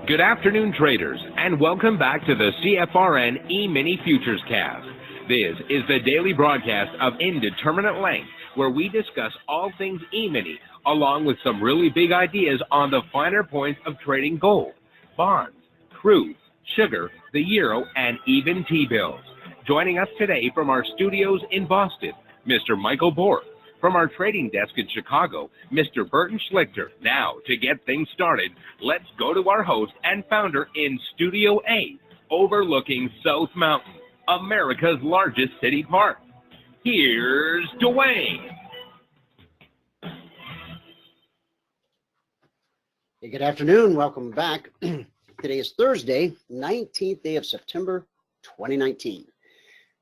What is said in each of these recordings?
Good afternoon, traders, and welcome back to the CFRN Emini Futures Cast. This is the daily broadcast of Indeterminate Length, where we discuss all things Emini, along with some really big ideas on the finer points of trading gold, bonds, crude, sugar, the euro, and even T-bills. Joining us today from our studios in Boston, Mr. Michael Bork. From our trading desk in Chicago, Mr. Burton Schlichter. Now, to get things started, let's go to our host and founder in Studio A, overlooking South Mountain, America's largest city park. Here's Dwayne. Hey, good afternoon. Welcome back. Today is Thursday, 19th day of September, 2019.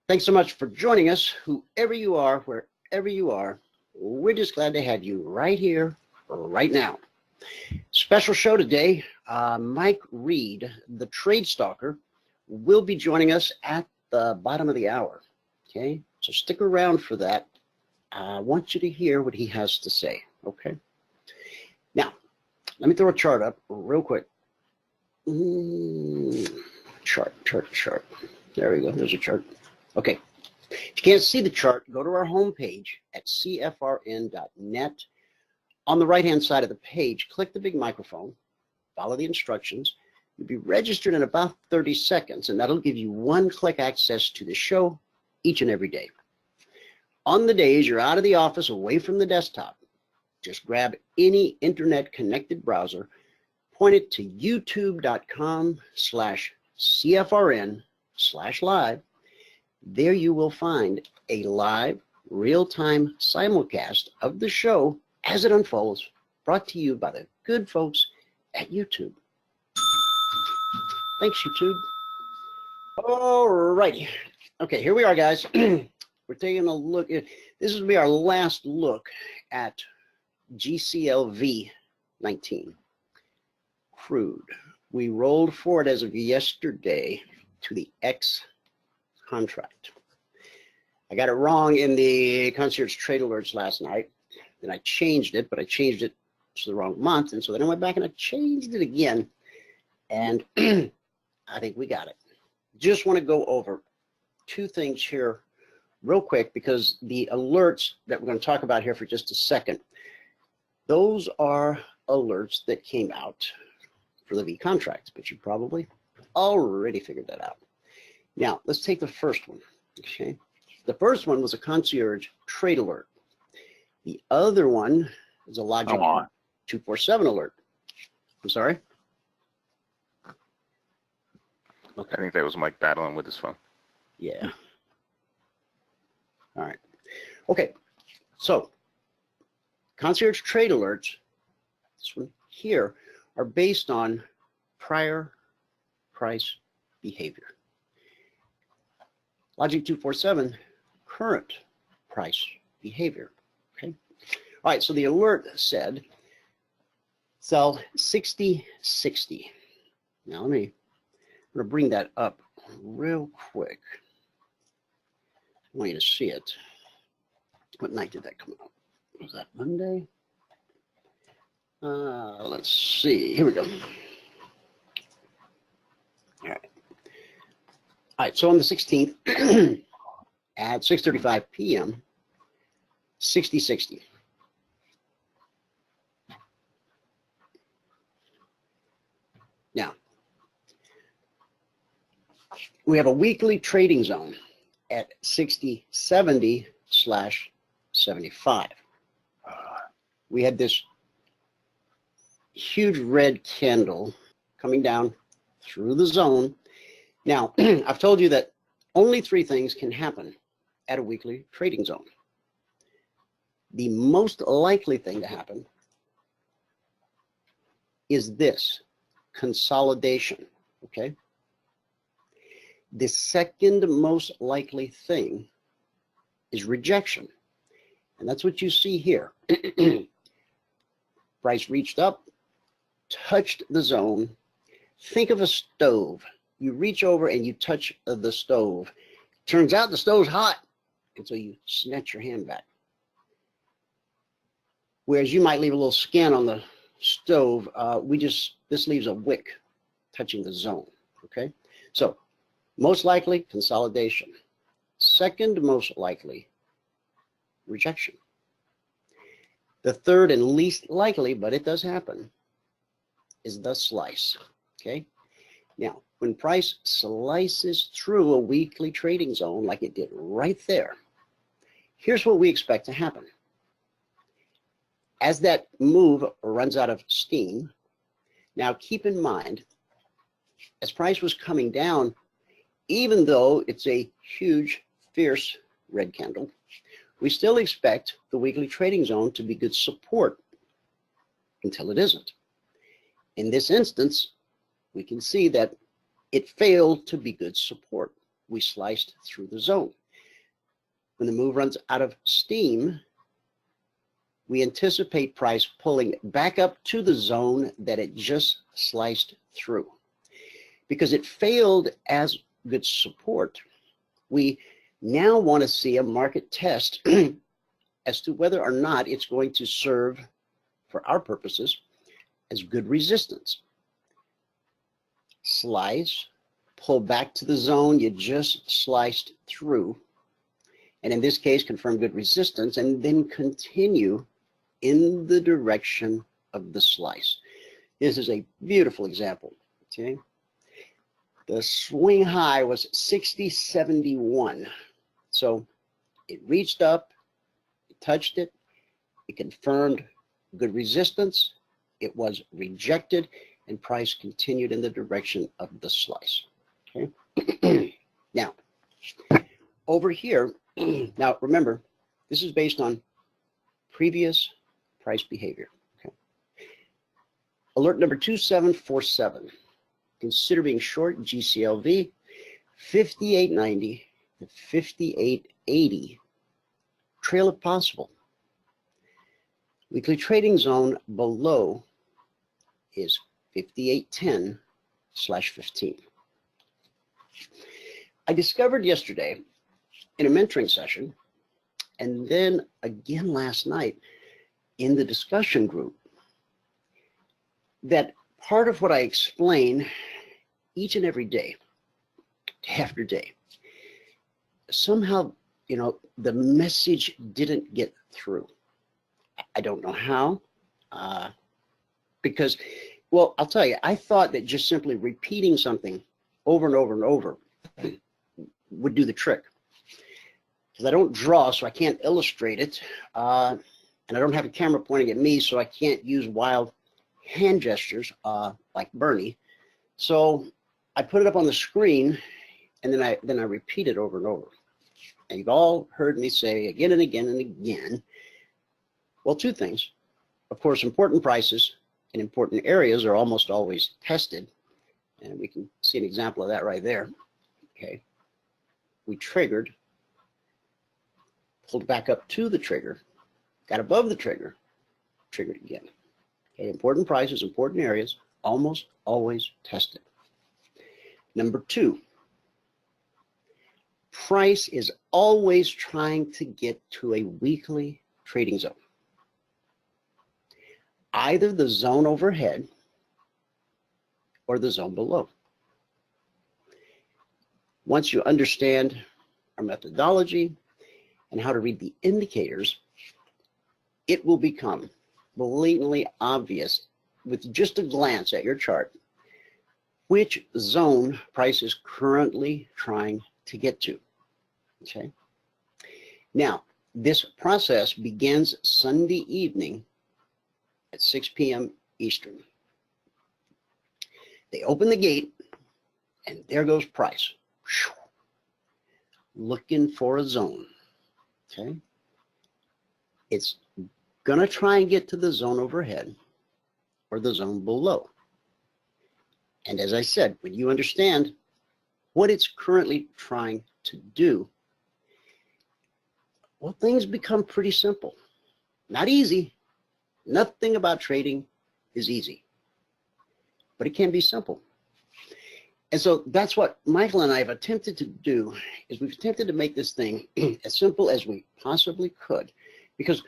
Thanks so much for joining us, whoever you are, wherever you are. We're just glad to have you right here, right now. Special show today. Mike Reed, the trade stalker, will be joining us at the bottom of the hour. Okay, so stick around for that. I want you to hear what he has to say. Okay. Now, let me throw a chart up real quick. Chart. There we go. There's a chart. Okay. If you can't see the chart, go to our homepage at CFRN.net. On the right-hand side of the page, click the big microphone, follow the instructions. You'll be registered in about 30 seconds, and that'll give you one-click access to the show each and every day. On the days you're out of the office, away from the desktop, just grab any internet-connected browser, point it to youtube.com/CFRN/live. There you will find a live, real-time simulcast of the show as it unfolds, brought to you by the good folks at YouTube. Thanks, YouTube. All righty. Okay, here we are, guys. We're taking a look at, this will be our last look at GCLV 19. Crude. We rolled forward as of yesterday to the X contract. I got it wrong in the Concierge Trade Alerts last night, and I changed it, but I changed it to the wrong month, and so then I went back and I changed it again, and I think we got it. Just want to go over two things here real quick, because the alerts that we're going to talk about here for just a second, those are alerts that came out for the V contract, but you probably already figured that out. Now, let's take the first one, okay? The first one was a Concierge Trade Alert. The other one is a Logic 247 alert. I'm sorry? Okay. I think that was Mike battling with his phone. Yeah. All right. Okay, so Concierge Trade Alerts, this one here, are based on prior price behavior. Logic 247, current price behavior. Okay. All right. So the alert said sell 60.60. Now I'm going to bring that up real quick. I want you to see it. What night did that come out? Was that Monday? Let's see. Here we go. All right. All right, so on the 16th at 6:35 p.m., 60.60. Now, we have a weekly trading zone at 60.70/75. We had this huge red candle coming down through the zone. Now, I've told you that only three things can happen at a weekly trading zone. The most likely thing to happen is this, consolidation, okay? The second most likely thing is rejection, and that's what you see here. Price reached up, touched the zone. Think of a stove. You reach over and you touch the stove. Turns out the stove's hot, and so you snatch your hand back. Whereas you might leave a little skin on the stove, this leaves a wick touching the zone, okay? So most likely consolidation. Second most likely, rejection. The third and least likely, but it does happen, is the slice, okay? Now, when price slices through a weekly trading zone like it did right there, here's what we expect to happen. As that move runs out of steam, now keep in mind, as price was coming down, even though it's a huge, fierce red candle, we still expect the weekly trading zone to be good support until it isn't. In this instance, we can see that it failed to be good support. We sliced through the zone. When the move runs out of steam, we anticipate price pulling back up to the zone that it just sliced through. Because it failed as good support, we now want to see a market test as to whether or not it's going to serve, for our purposes, as good resistance. Slice, pull back to the zone you just sliced through, and in this case, confirm good resistance, and then continue in the direction of the slice. This is a beautiful example, okay? The swing high was 60.71. So it reached up, it touched it, it confirmed good resistance, it was rejected, and price continued in the direction of the slice, okay? Now, over here, now remember, this is based on previous price behavior, okay? Alert number 2747, consider being short GCLV 58.90 to 58.80, trail if possible. Weekly trading zone below is 58.10/15. I discovered yesterday in a mentoring session, and then again last night in the discussion group, that part of what I explain each and every day, after day, somehow, you know, the message didn't get through. I don't know how, because, well, I'll tell you, I thought that just simply repeating something over and over and over would do the trick. Because I don't draw, so I can't illustrate it, and I don't have a camera pointing at me, so I can't use wild hand gestures like Bernie. So I put it up on the screen, and then I repeat it over and over. And you've all heard me say again and again and again, well, two things. Of course, important prices in important areas are almost always tested. And we can see an example of that right there. Okay. We triggered, pulled back up to the trigger, got above the trigger, triggered again. Okay. Important prices, important areas, almost always tested. Number two, price is always trying to get to a weekly trading zone. Either the zone overhead or the zone below. Once you understand our methodology and how to read the indicators, it will become blatantly obvious with just a glance at your chart which zone price is currently trying to get to. Okay. Now, this process begins Sunday evening at 6 p.m. Eastern. They open the gate, and there goes price. Looking for a zone. Okay. It's going to try and get to the zone overhead or the zone below. And as I said, when you understand what it's currently trying to do, well, things become pretty simple. Not easy. Nothing about trading is easy, but it can be simple. And so that's what Michael and I have attempted to do, is we've attempted to make this thing as simple as we possibly could, because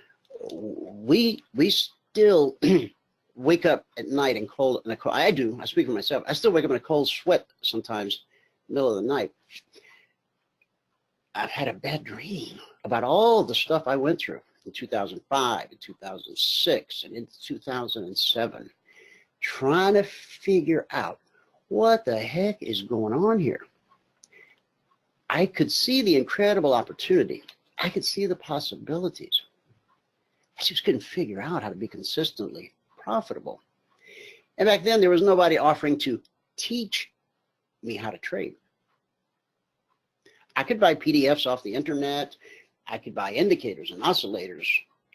we still wake up at night in a cold, I do, I speak for myself, I still wake up in a cold sweat sometimes, middle of the night. I've had a bad dream about all the stuff I went through in 2005, and 2006, and into 2007, trying to figure out what the heck is going on here. I could see the incredible opportunity. I could see the possibilities. I just couldn't figure out how to be consistently profitable. And back then, there was nobody offering to teach me how to trade. I could buy PDFs off the internet. I could buy indicators and oscillators.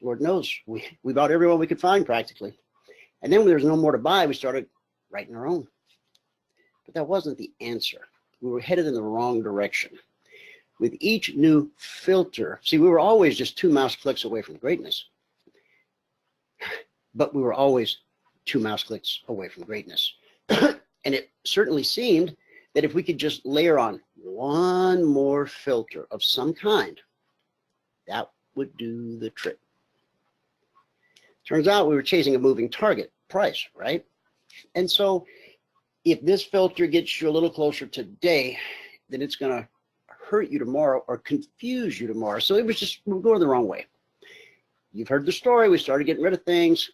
Lord knows, we bought everyone we could find practically. And then when there was no more to buy, we started writing our own. But that wasn't the answer. We were headed in the wrong direction. With each new filter, see, we were always just 2 mouse clicks away from greatness. But we were always 2 mouse clicks away from greatness. And it certainly seemed that if we could just layer on one more filter of some kind, that would do the trick. Turns out we were chasing a moving target price, right? And so if this filter gets you a little closer today, then it's going to hurt you tomorrow or confuse you tomorrow. So it was just, we were going the wrong way. You've heard the story. We started getting rid of things.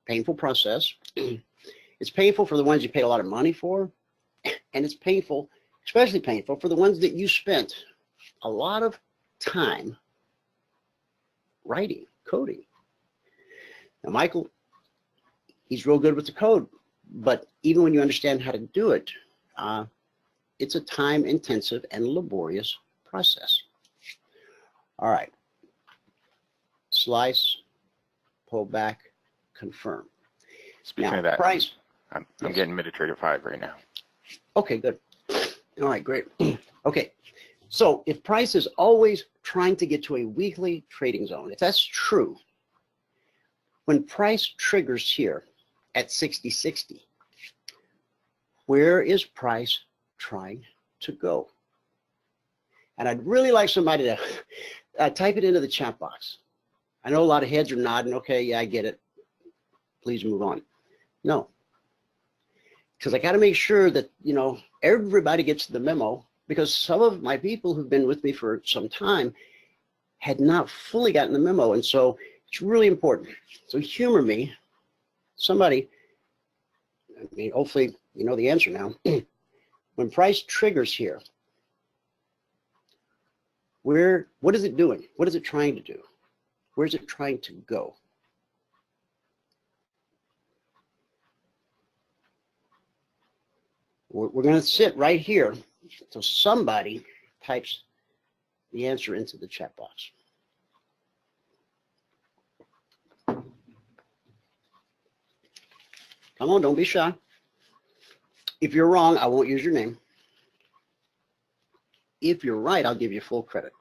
Painful process. It's painful for the ones you paid a lot of money for. And it's painful, especially painful for the ones that you spent a lot of time writing, coding. Now, Michael, he's real good with the code, but even when you understand how to do it, it's a time-intensive and laborious process. All right. Slice, pull back, confirm. Speaking now, of that, price. I'm getting MetaTrader 5 right now. Okay, good. All right, great. Okay, so if price is always trying to get to a weekly trading zone, if that's true, when price triggers here at 60.60, where is price trying to go? And I'd really like somebody to type it into the chat box. I know a lot of heads are nodding. Okay, yeah, I get it. Please move on. No. Because I got to make sure that, you know, everybody gets the memo, because some of my people who've been with me for some time had not fully gotten the memo. And so it's really important. So humor me. Somebody, I mean, hopefully you know the answer now. When price triggers here, what is it doing? What is it trying to do? Where's it trying to go? We're going to sit right here until somebody types the answer into the chat box. Come on, don't be shy. If you're wrong, I won't use your name. If you're right, I'll give you full credit.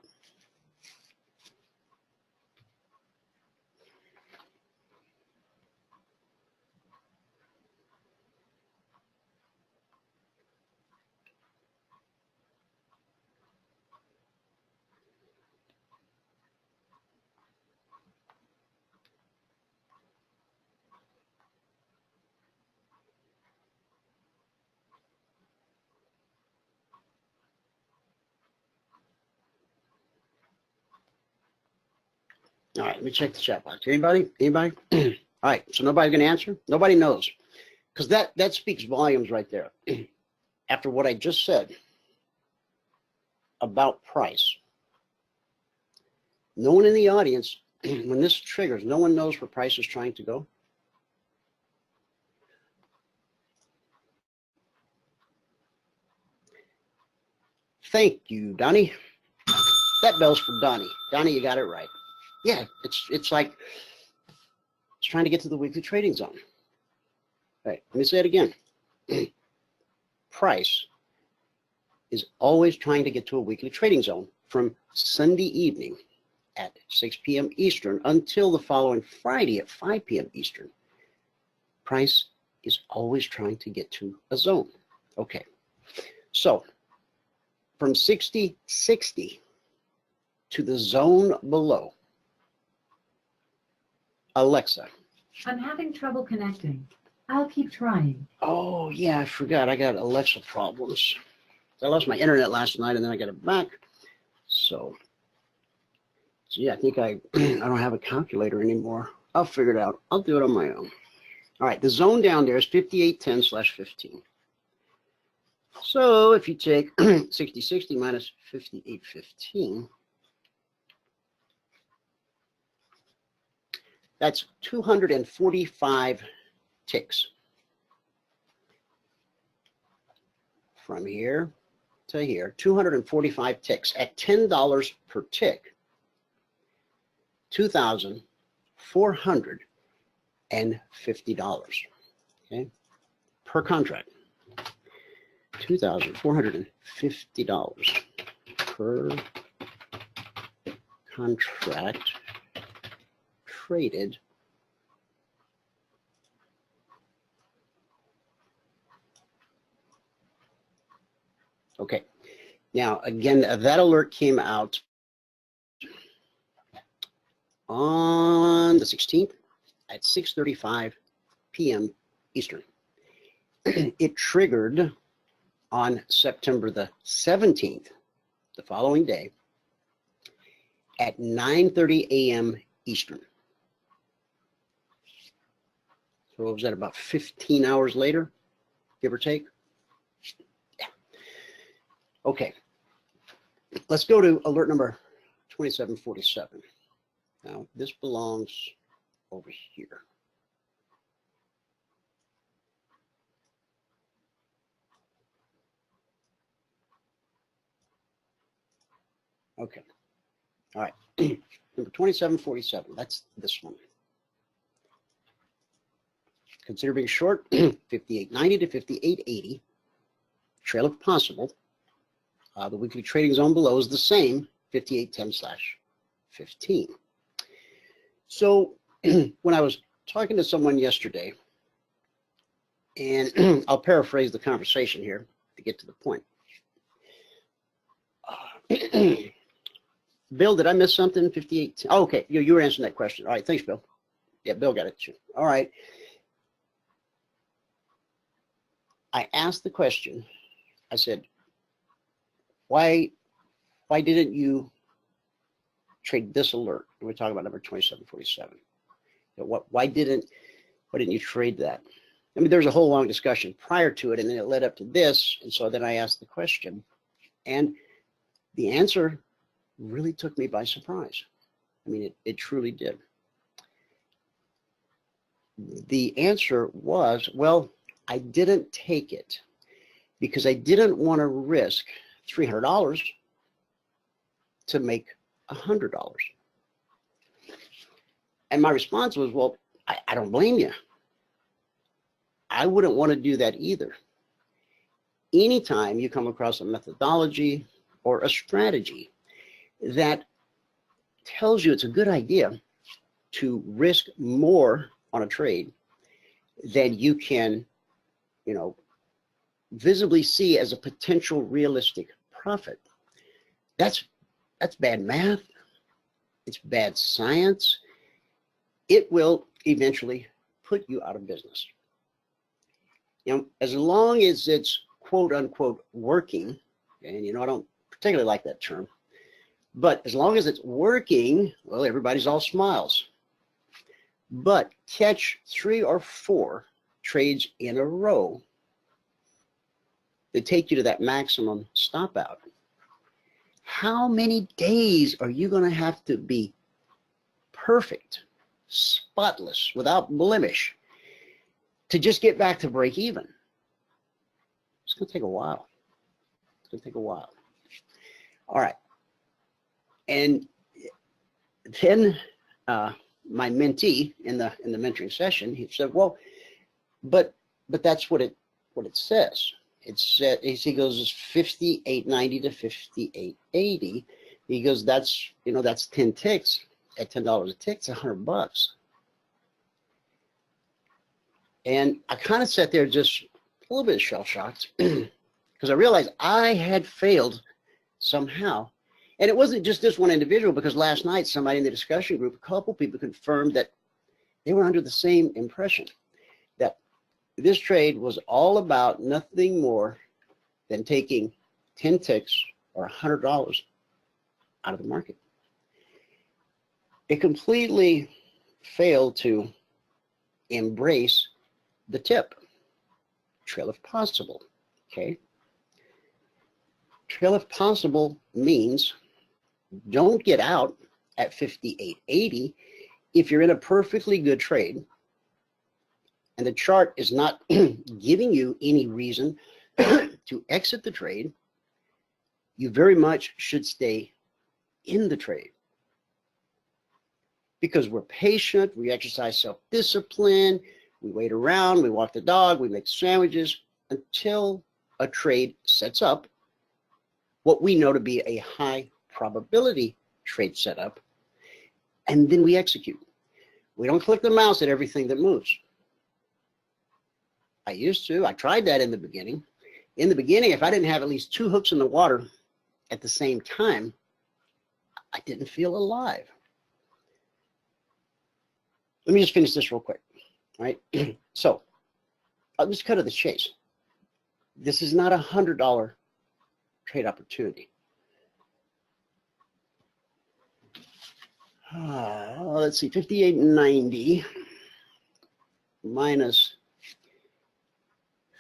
All right, let me check the chat box. Anybody? Anybody? All right, so nobody's going to answer? Nobody knows. Because that speaks volumes right there. After what I just said about price, no one in the audience, when this triggers, no one knows where price is trying to go. Thank you, Donnie. That bell's for Donnie. Donnie, you got it right. Yeah, it's like it's trying to get to the weekly trading zone. All right, let me say it again. Price is always trying to get to a weekly trading zone from Sunday evening at 6 p.m. Eastern until the following Friday at 5 p.m. Eastern. Price is always trying to get to a zone. Okay, so from 60.60 to the zone below, Alexa, I'm having trouble connecting. I'll keep trying. Oh, yeah, I forgot. I got Alexa problems. I lost my internet last night, and then I got it back. So, yeah, I think I don't have a calculator anymore. I'll figure it out. I'll do it on my own. All right, the zone down there is 5810/15. So if you take 6060 minus 5815, that's 245 ticks. From here to here, 245 ticks at $10 per tick, $2,450, okay, per contract. $2,450 per contract traded Okay. Now, again, that alert came out on the 16th at 6:35 p.m. Eastern. It triggered on September the 17th, the following day, at 9:30 a.m. Eastern. So what was that, about 15 hours later, give or take? Okay, let's go to alert number 2747. Now, this belongs over here. Okay, all right, number 2747, that's this one. Consider being short, 5890 to 5880, trail if possible. The weekly trading zone below is the same, 5810/15. So when I was talking to someone yesterday, and I'll paraphrase the conversation here to get to the point. Bill, did I miss something? 58. Oh, okay, you were answering that question. All right, thanks, Bill. Yeah, Bill got it too. All right. I asked the question. I said, why didn't you trade this alert? We're talking about number 2747. Why didn't you trade that? I mean, there was a whole long discussion prior to it, and then it led up to this. And so then I asked the question, and the answer really took me by surprise. I mean, it truly did. The answer was, well, I didn't take it because I didn't want to risk $300 to make $100. And my response was, well, I don't blame you. I wouldn't want to do that either. Anytime you come across a methodology or a strategy that tells you it's a good idea to risk more on a trade than you can, visibly see as a potential realistic profit, that's bad math. It's bad science. It will eventually put you out of business. As long as it's quote unquote working, and I don't particularly like that term, but as long as it's working, well, everybody's all smiles. But catch 3 or 4 trades in a row that take you to that maximum stop out. How many days are you going to have to be perfect, spotless, without blemish, to just get back to break even? It's going to take a while. It's going to take a while. All right. And then my mentee in the mentoring session, he said, well, but that's what it says. It said, he goes, it's 5890 to 5880. He goes, that's 10 ticks at $10 a tick, it's $100. And I kind of sat there just a little bit shell-shocked because I realized I had failed somehow. And it wasn't just this one individual, because last night somebody in the discussion group, a couple people confirmed that they were under the same impression that this trade was all about nothing more than taking 10 ticks or $100 out of the market. It completely failed to embrace the tip, trail if possible, okay? Trail if possible means don't get out at 58.80 if you're in a perfectly good trade and the chart is not giving you any reason to exit the trade. You very much should stay in the trade because we're patient, we exercise self-discipline, we wait around, we walk the dog, we make sandwiches until a trade sets up what we know to be a high probability trade setup, and then we execute. We don't click the mouse at everything that moves. I used to. I tried that in the beginning. In the beginning, if I didn't have at least 2 hooks in the water at the same time, I didn't feel alive. Let me just finish this real quick, right? So I'll just cut to the chase. This is not a $100 trade opportunity. Let's see, 58.90 minus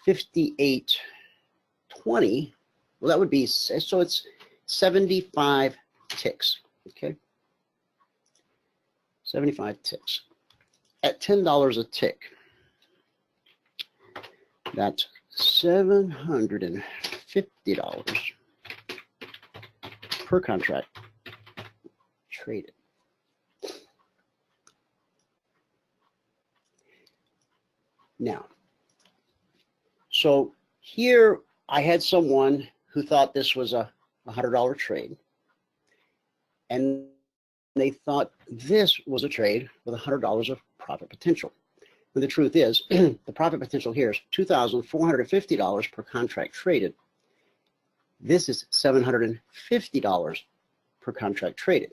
58.20. Well, that would be, so it's 75 ticks, okay? 75 ticks. At $10 a tick, that's $750 per contract traded. Now, so here I had someone who thought this was a $100 trade, and they thought this was a trade with $100 of profit potential. But the truth is, the profit potential here is $2,450 per contract traded. This is $750 per contract traded.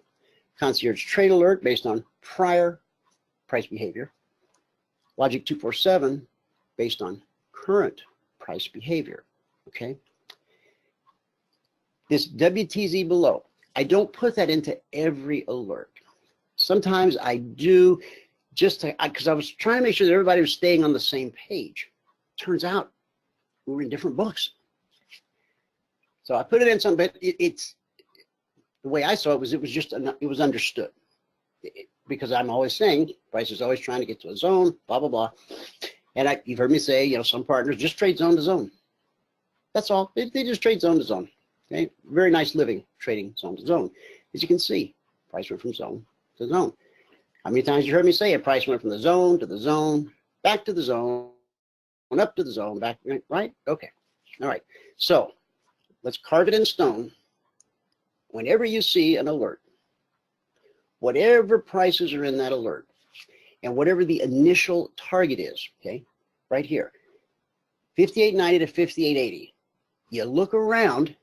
Concierge Trade Alert based on prior price behavior. Logic 247 based on current price behavior, okay? This WTZ below, I don't put that into every alert. Sometimes I do just because I was trying to make sure that everybody was staying on the same page. Turns out we were in different books. So I put it in some, but it's the way I saw it was just, it was understood. Because I'm always saying, price is always trying to get to a zone, blah, blah, blah. And you've heard me say, you know, some partners just trade zone to zone. That's all. They just trade zone to zone. Okay, very nice living trading zone to zone. As you can see, price went from zone to zone. How many times you heard me say it? Price went from the zone to the zone, back to the zone, up to the zone, back, right? Okay, all right. So let's carve it in stone. Whenever you see an alert, whatever prices are in that alert, and whatever the initial target is, okay, right here, 58.90 to 58.80, you look around,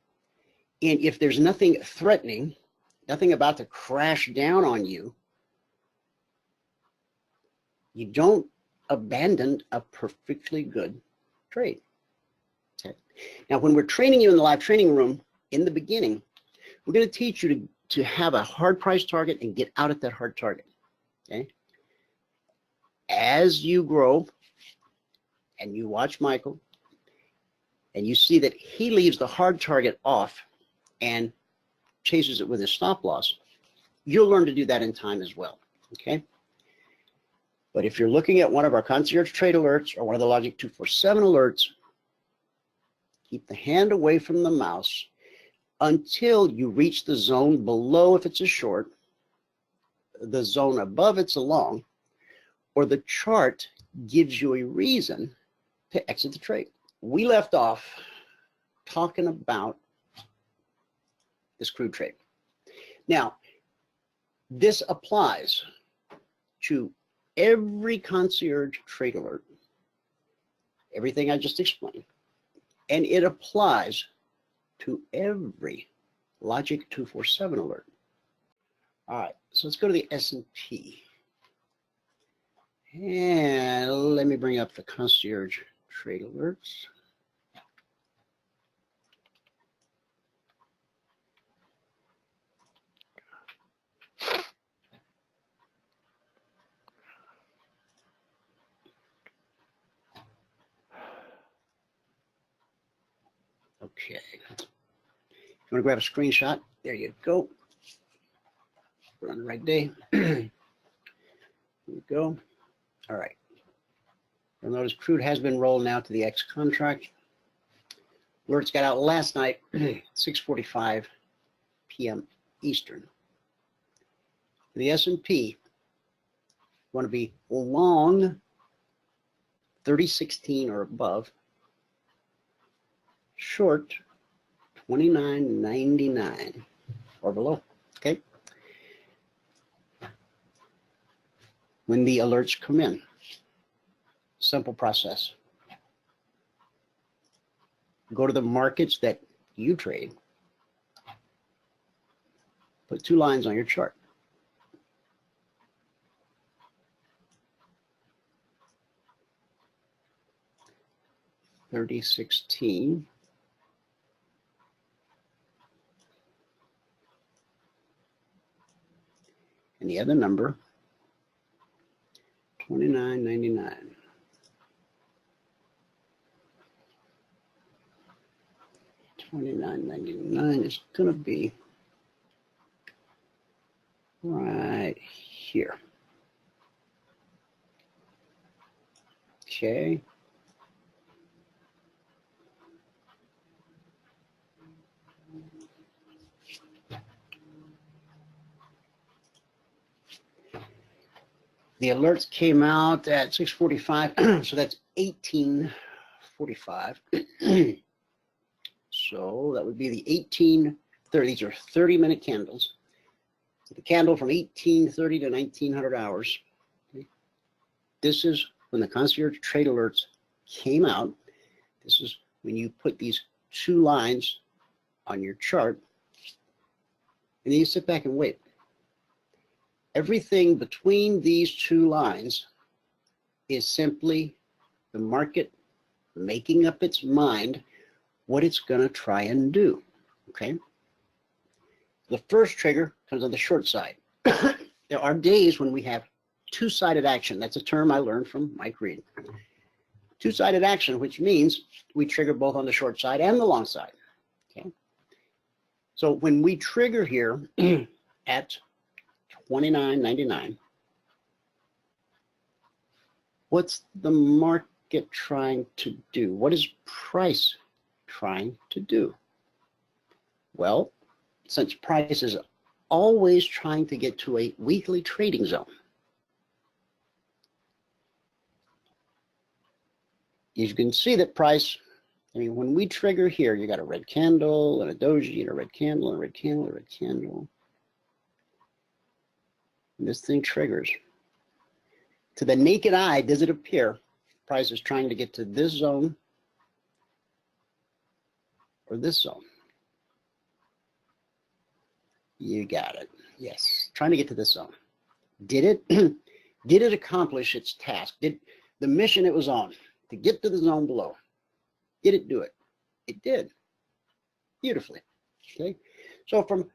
and if there's nothing threatening, nothing about to crash down on you, you don't abandon a perfectly good trade. Okay. Now, when we're training you in the live training room, in the beginning, we're going to teach you to have a hard price target and get out at that hard target, okay? As you grow and you watch Michael and you see that he leaves the hard target off and chases it with his stop loss, you'll learn to do that in time as well, okay? But if you're looking at one of our Concierge Trade Alerts or one of the Logic 247 alerts, keep the hand away from the mouse until you reach the zone below if it's a short, the zone above it's a long, or the chart gives you a reason to exit the trade. We left off talking about this crude trade. Now, this applies to every Concierge Trade Alert, everything I just explained, and it applies to every Logic 247 alert. All right, so let's go to the S&P. And let me bring up the Concierge Trade Alerts. Okay. If you want to grab a screenshot, there you go. We're on the right day. Here we go. All right. You'll notice crude has been rolled now to the X contract. Alerts got out last night, 6:45 p.m. Eastern. The S&P want to be long 3016 or above, short 29.99 or below. Okay. When the alerts come in, simple process. Go to the markets that you trade. Put 2 lines on your chart. $30.16. And the other number, $29.99. $29.99 is going to be right here. Okay. The alerts came out at 6:45, so that's 18:45. So that would be the 18:30. These are 30-minute candles. So the candle from 1830 to 1900 hours. Okay. This is when the Concierge Trade Alerts came out. This is when you put these 2 lines on your chart, and then you sit back and wait. Everything between these 2 lines is simply the market making up its mind what it's going to try and do. Okay. The first trigger comes on the short side. There are days when we have 2-sided action. That's a term I learned from Mike Reed. 2-sided action, which means we trigger both on the short side and the long side. Okay. So when we trigger here at $29.99, what's the market trying to do? What is price trying to do? Well, since price is always trying to get to a weekly trading zone, you can see that price, I mean, when we trigger here, you got a red candle and a doji and a red candle and a red candle and a red candle. And this thing triggers. To the naked eye, does it appear price is trying to get to this zone or this zone? You got it. Yes, trying to get to this zone. Did it? Did it accomplish its task? Did the mission it was on to get to the zone below, did it do it? It did. Beautifully. Okay. So from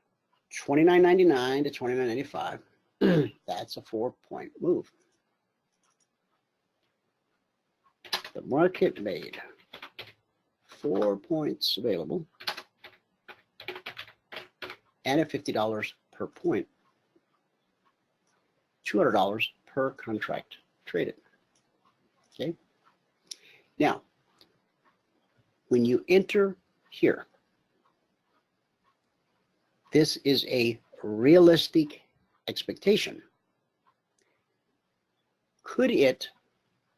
$29.99 to $29.95, that's a 4-point move. The market made 4 points available and at $50 per point, $200 per contract traded. Okay. Now, when you enter here, this is a realistic expectation. Could it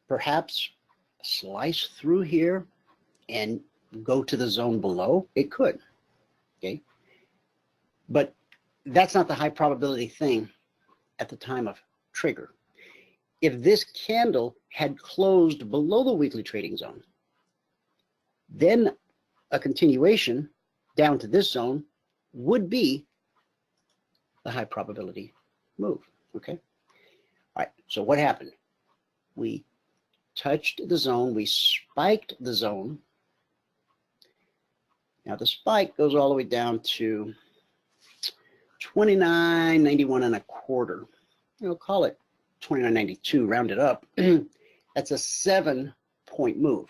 perhaps slice through here and go to the zone below? It could. Okay. But that's not the high probability thing at the time of trigger. If this candle had closed below the weekly trading zone, then a continuation down to this zone would be the high probability move. Okay. All right. So what happened? We touched the zone, we spiked the zone. Now the spike goes all the way down to 29.91 and a quarter. We'll call it 29.92, round it up. That's a 7-point move.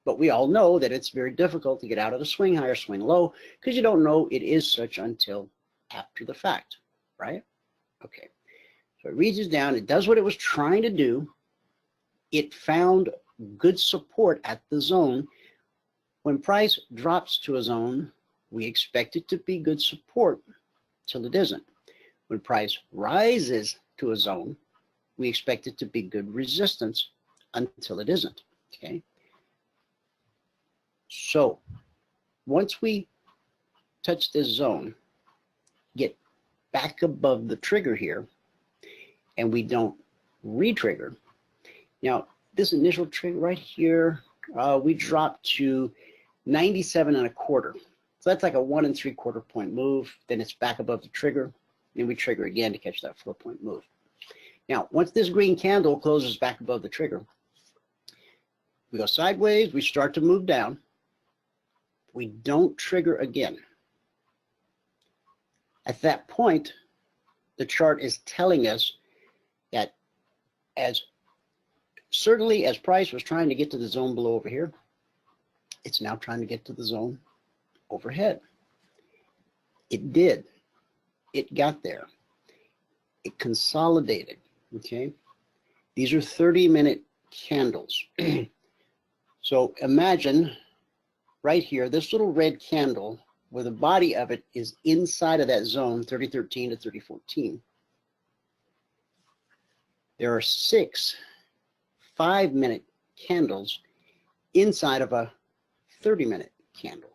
But we all know that it's very difficult to get out of the swing high or swing low because you don't know it is such until after the fact, right? Okay, so it reaches down, it does what it was trying to do. It found good support at the zone. When price drops to a zone, we expect it to be good support till it isn't. When price rises to a zone, we expect it to be good resistance until it isn't, okay? So once we touch this zone, get back above the trigger here, and we don't re-trigger. Now, this initial trigger right here, we dropped to 97 and a quarter. So that's like a 1 3/4 point move. Then it's back above the trigger, and we trigger again to catch that 4-point move. Now, once this green candle closes back above the trigger, we go sideways, we start to move down. We don't trigger again. At that point, the chart is telling us that as certainly as price was trying to get to the zone below over here, it's now trying to get to the zone overhead. It did. It got there. It consolidated, okay? These are 30-minute candles. So imagine right here, this little red candle where the body of it is inside of that zone, 3013 to 3014. There are 6 5-minute candles inside of a 30-minute candle.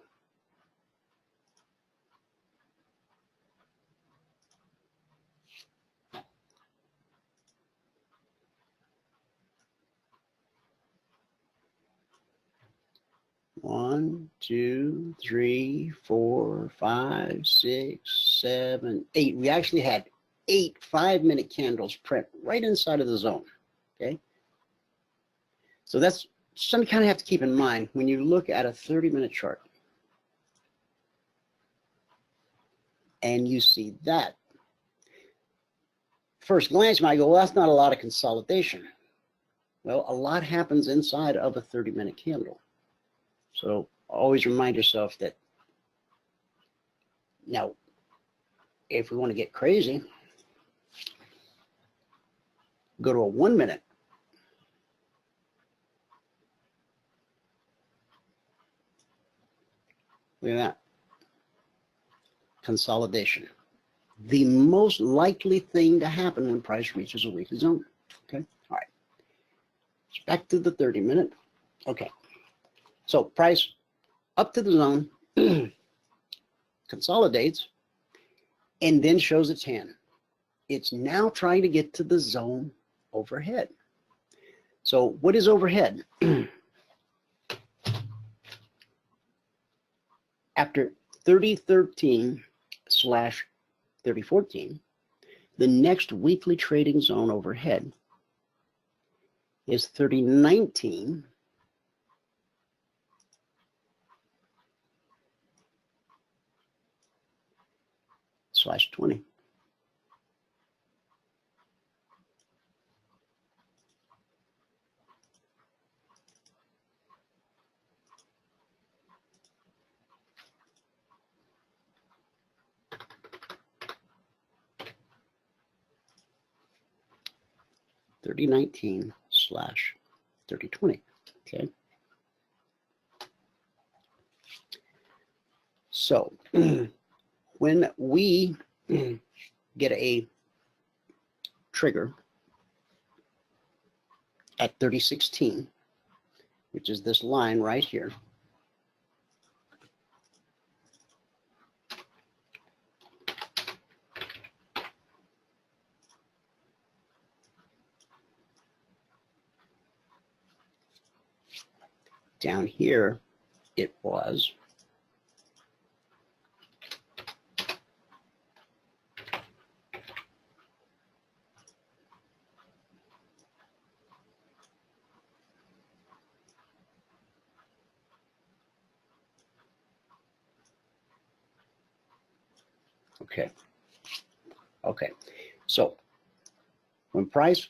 One, two, three, 4, 5, 6, 7, 8. We actually had 8 5-minute candles print right inside of the zone, okay? So that's something you kind of have to keep in mind when you look at a 30-minute chart. And you see that. First glance, you might go, well, that's not a lot of consolidation. Well, a lot happens inside of a 30-minute candle. So always remind yourself that now, if we want to get crazy, go to a 1-minute. Look at that. Consolidation. The most likely thing to happen when price reaches a weekly zone. Okay, all right. It's back to the 30-minute. Okay. So price up to the zone, consolidates, and then shows its hand. It's now trying to get to the zone overhead. So what is overhead? After 3013/3014, the next weekly trading zone overhead is 3019/20. (3019/3020). Okay. So when we get a trigger at 3016, which is this line right here, down here it was Okay. Okay. So when price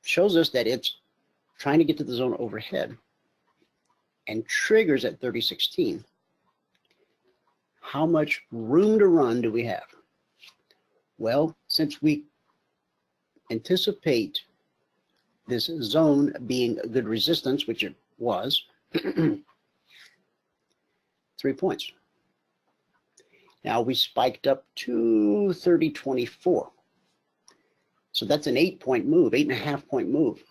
shows us that it's trying to get to the zone overhead and triggers at 3016, how much room to run do we have? Well, since we anticipate this zone being a good resistance, which it was, 3 points. Now we spiked up to 3024. So that's an 8-point move, 8.5-point move.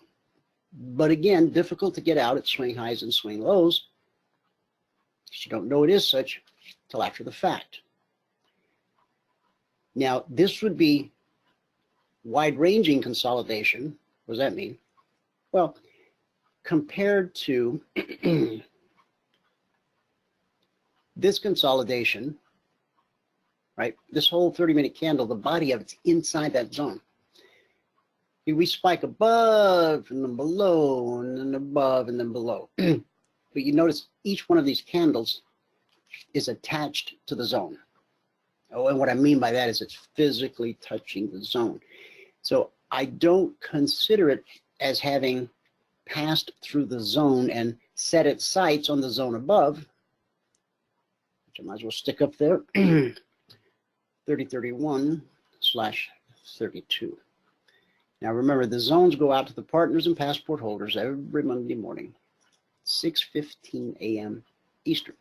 But again, difficult to get out at swing highs and swing lows. You don't know it is such till after the fact. Now, this would be wide-ranging consolidation. What does that mean? Well, compared to this consolidation, right? This whole 30-minute candle, the body of it's inside that zone. We spike above and then below and then above and then below. But you notice each one of these candles is attached to the zone. Oh, and what I mean by that is it's physically touching the zone. So I don't consider it as having passed through the zone and set its sights on the zone above, which I might as well stick up there, 3031/32. Now remember, the zones go out to the partners and passport holders every Monday morning, 6:15 a.m. Eastern.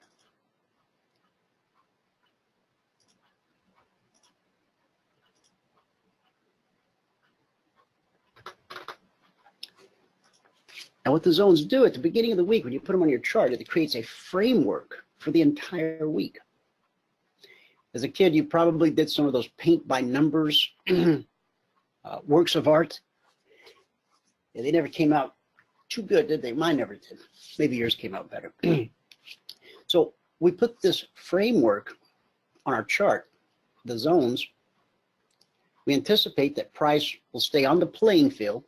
Now what the zones do at the beginning of the week, when you put them on your chart, it creates a framework for the entire week. As a kid, you probably did some of those paint by numbers works of art. Yeah, they never came out too good, did they? Mine never did. Maybe yours came out better. So we put this framework on our chart, the zones. We anticipate that price will stay on the playing field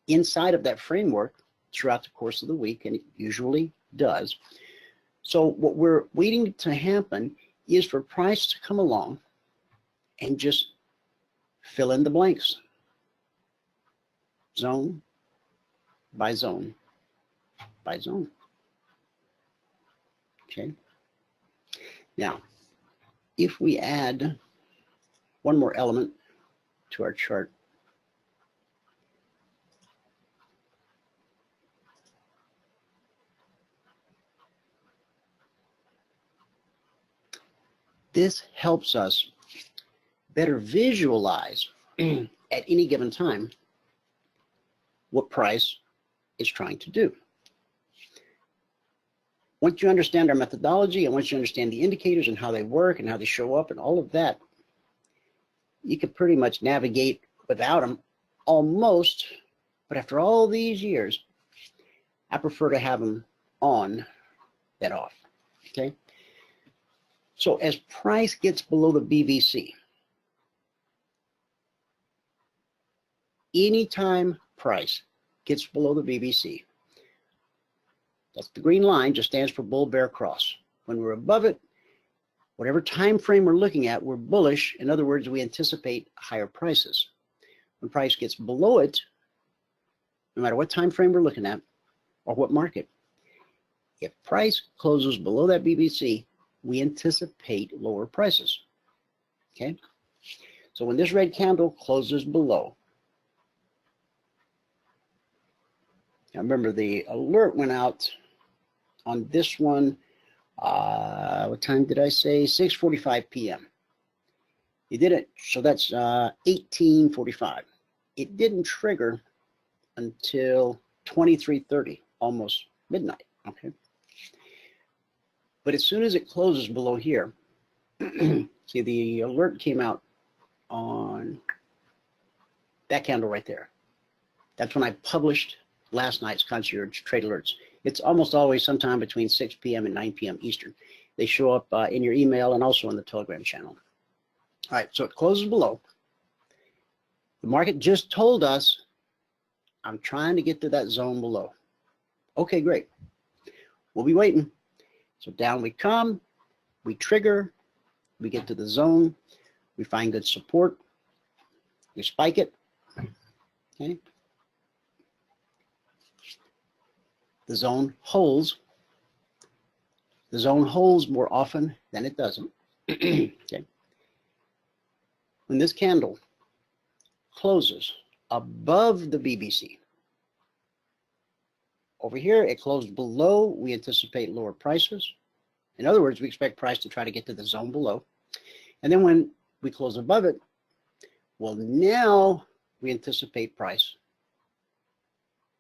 inside of that framework throughout the course of the week, and it usually does. So what we're waiting to happen is for price to come along and just fill in the blanks, zone by zone by zone. Okay. Now, if we add one more element to our chart, this helps us better visualize at any given time what price is trying to do. Once you understand our methodology and once you understand the indicators and how they work and how they show up and all of that, you can pretty much navigate without them almost. But after all these years, I prefer to have them on than off. Okay. So as price gets below the BVC, anytime price gets below the BVC, that's the green line, just stands for bull bear cross. When we're above it, whatever time frame we're looking at, we're bullish. In other words, we anticipate higher prices. When price gets below it, no matter what time frame we're looking at or what market, if price closes below that BVC, we anticipate lower prices. Okay, so when this red candle closes below, now remember the alert went out on this one, what time did I say? 6:45 p.m. It didn't, so that's 18:45. It didn't trigger until 23:30, almost midnight. Okay. But as soon as it closes below here, see the alert came out on that candle right there. That's when I published last night's Concierge Trade Alerts. It's almost always sometime between 6 p.m. and 9 p.m. Eastern. They show up in your email and also in the Telegram channel. All right, so it closes below. The market just told us, I'm trying to get to that zone below. Okay, great. We'll be waiting. So down we come, we trigger, we get to the zone. We find good support. We spike it. Okay. The zone holds. The zone holds more often than it doesn't. Okay. When this candle closes above the BBC, over here it closed below, we anticipate lower prices. In other words, we expect price to try to get to the zone below. And then when we close above it, well, now we anticipate price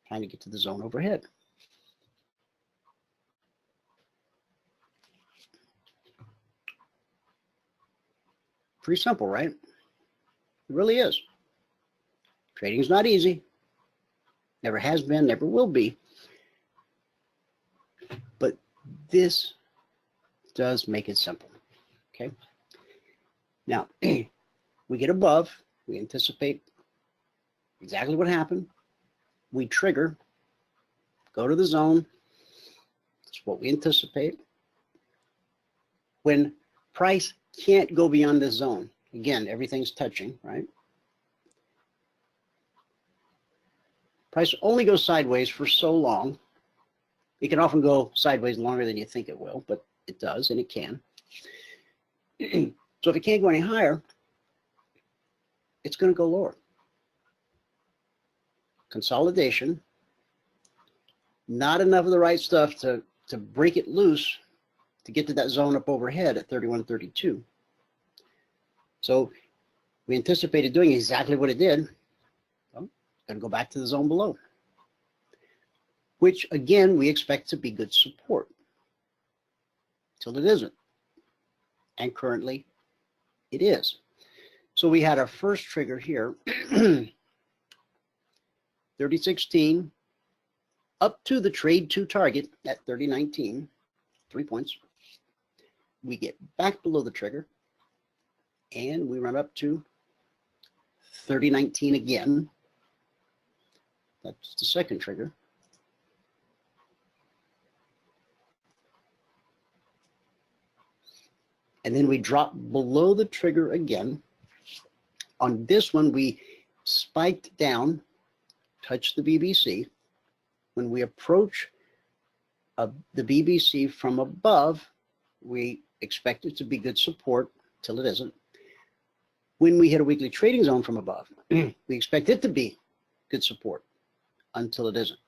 trying to get to the zone overhead. Pretty simple, right? It really is. Trading is not easy. Never has been, never will be. But this does make it simple. Okay. Now, we get above, we anticipate exactly what happened. We trigger, go to the zone. That's what we anticipate. When price can't go beyond this zone, again, everything's touching, right? Price only goes sideways for so long. It can often go sideways longer than you think it will, but it does, and it can. So if it can't go any higher, it's going to go lower. Consolidation, not enough of the right stuff to break it loose to get to that zone up overhead at 31.32. So we anticipated doing exactly what it did. Well, it's going to go back to the zone below, which again, we expect to be good support till it isn't. And currently it is. So we had our first trigger here, 30.16 up to the trade to target at 30.19, 3 points. We get back below the trigger and we run up to 30.19 again. That's the second trigger. And then we drop below the trigger again. On this one, we spiked down, touched the BBC. When we approach the BBC from above, we expect it to be good support till it isn't. When we hit a weekly trading zone from above, we expect it to be good support until it isn't.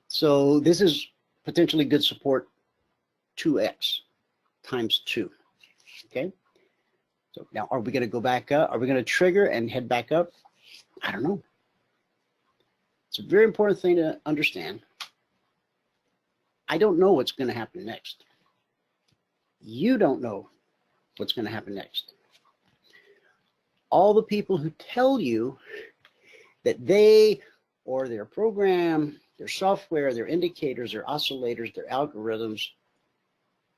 So this is potentially good support 2x times 2. Okay. So now, are we going to go back up? Are we going to trigger and head back up? I don't know. It's a very important thing to understand. I don't know what's going to happen next. You don't know what's going to happen next. All the people who tell you that they or their program, their software, their indicators, their oscillators, their algorithms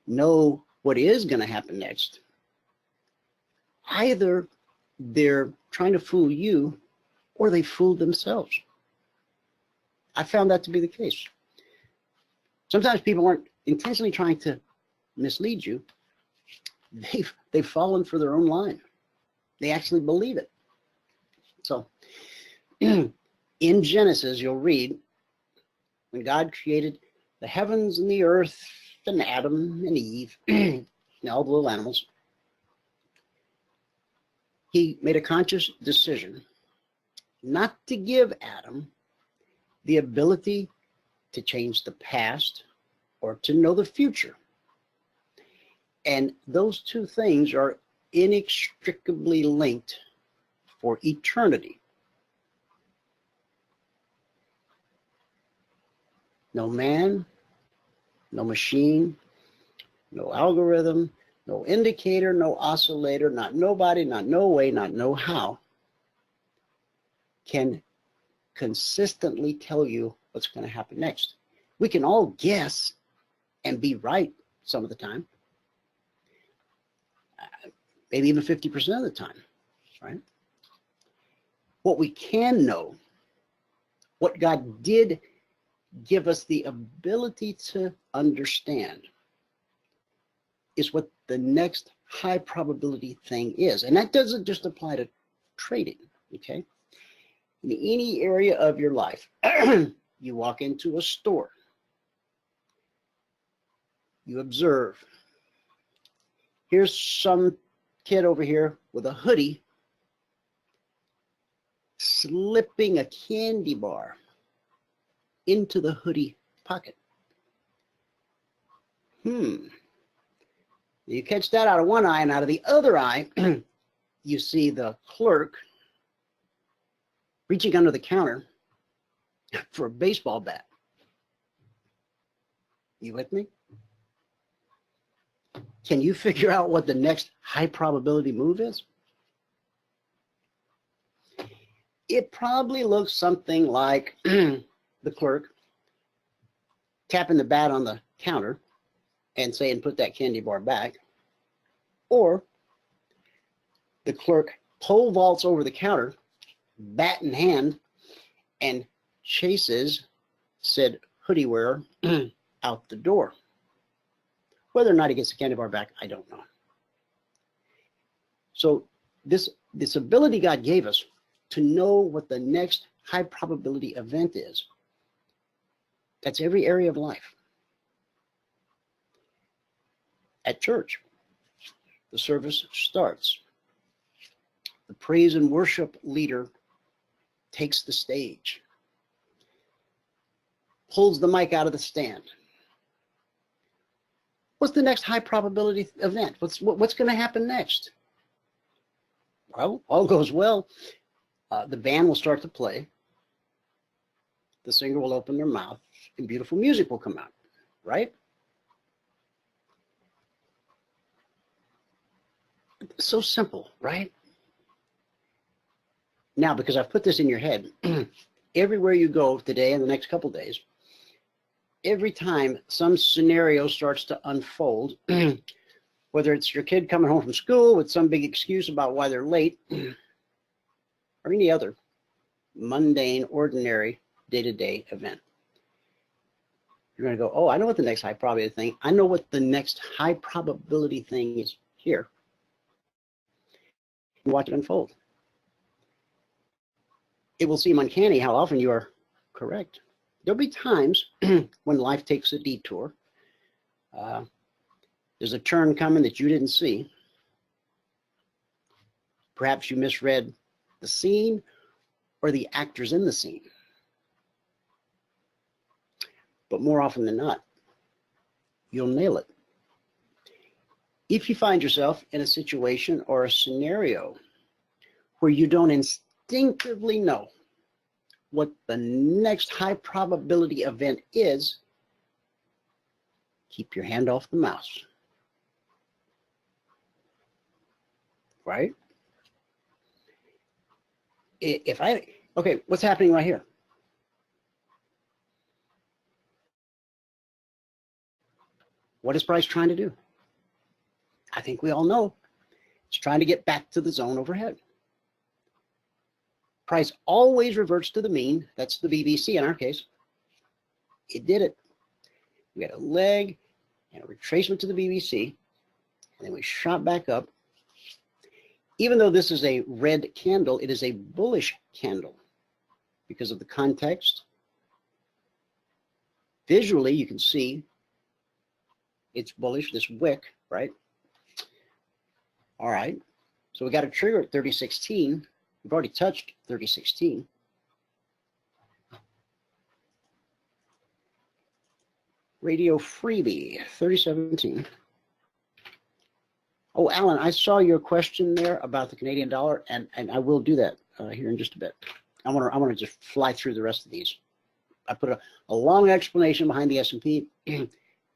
know what is going to happen next, either they're trying to fool you or they fooled themselves. I found that to be the case. Sometimes people aren't intentionally trying to mislead you. They've fallen for their own line. They actually believe it. So in Genesis, you'll read, when God created the heavens and the earth and Adam and Eve and all the little animals, he made a conscious decision not to give Adam the ability to change the past or to know the future. And those two things are inextricably linked for eternity. No man, no machine, no algorithm, no indicator, no oscillator, not nobody, not no way, not no how can consistently tell you what's going to happen next. We can all guess and be right some of the time, maybe even 50% of the time, right? What we can know, what God did give us the ability to understand, is what the next high probability thing is. And that doesn't just apply to trading, okay? In any area of your life, you walk into a store, you observe. Here's some kid over here with a hoodie slipping a candy bar into the hoodie pocket. You catch that out of one eye, and out of the other eye, you see the clerk reaching under the counter for a baseball bat. You with me? Can you figure out what the next high probability move is? It probably looks something like the clerk tapping the bat on the counter and saying, put that candy bar back. Or the clerk pole vaults over the counter, bat in hand, and chases said hoodie wearer out the door. Whether or not he gets the candy bar back, I don't know. So this ability God gave us to know what the next high probability event is, that's every area of life. At church, the service starts. The praise and worship leader takes the stage, pulls the mic out of the stand. What's the next high probability event? What's going to happen next? Well, all goes well. The band will start to play. The singer will open their mouth, and beautiful music will come out, right? So simple, right? Now, because I've put this in your head, everywhere you go today and the next couple days, every time some scenario starts to unfold, whether it's your kid coming home from school with some big excuse about why they're late, or any other mundane, ordinary, day-to-day event, you're going to go, oh, I know what the next high probability thing, I know what the next high probability thing is here. Watch it unfold. It will seem uncanny how often you are correct. There'll be times when life takes a detour. There's a turn coming that you didn't see. Perhaps you misread the scene or the actors in the scene. But more often than not, you'll nail it. If you find yourself in a situation or a scenario where you don't instinctively know what the next high probability event is, keep your hand off the mouse. Right? Okay, what's happening right here? What is Price trying to do? I think we all know. It's trying to get back to the zone overhead. Price always reverts to the mean. That's the BBC in our case. It did it. We had a leg and a retracement to the BBC, and then we shot back up. Even though this is a red candle, it is a bullish candle because of the context. Visually, you can see it's bullish, this wick, right? All right, so we got a trigger at 3016. We've already touched 3016. Radio freebie, 3017. Oh, Alan, I saw your question there about the Canadian dollar, and I will do that here in just a bit. I want to just fly through the rest of these. I put a long explanation behind the S&P. I'm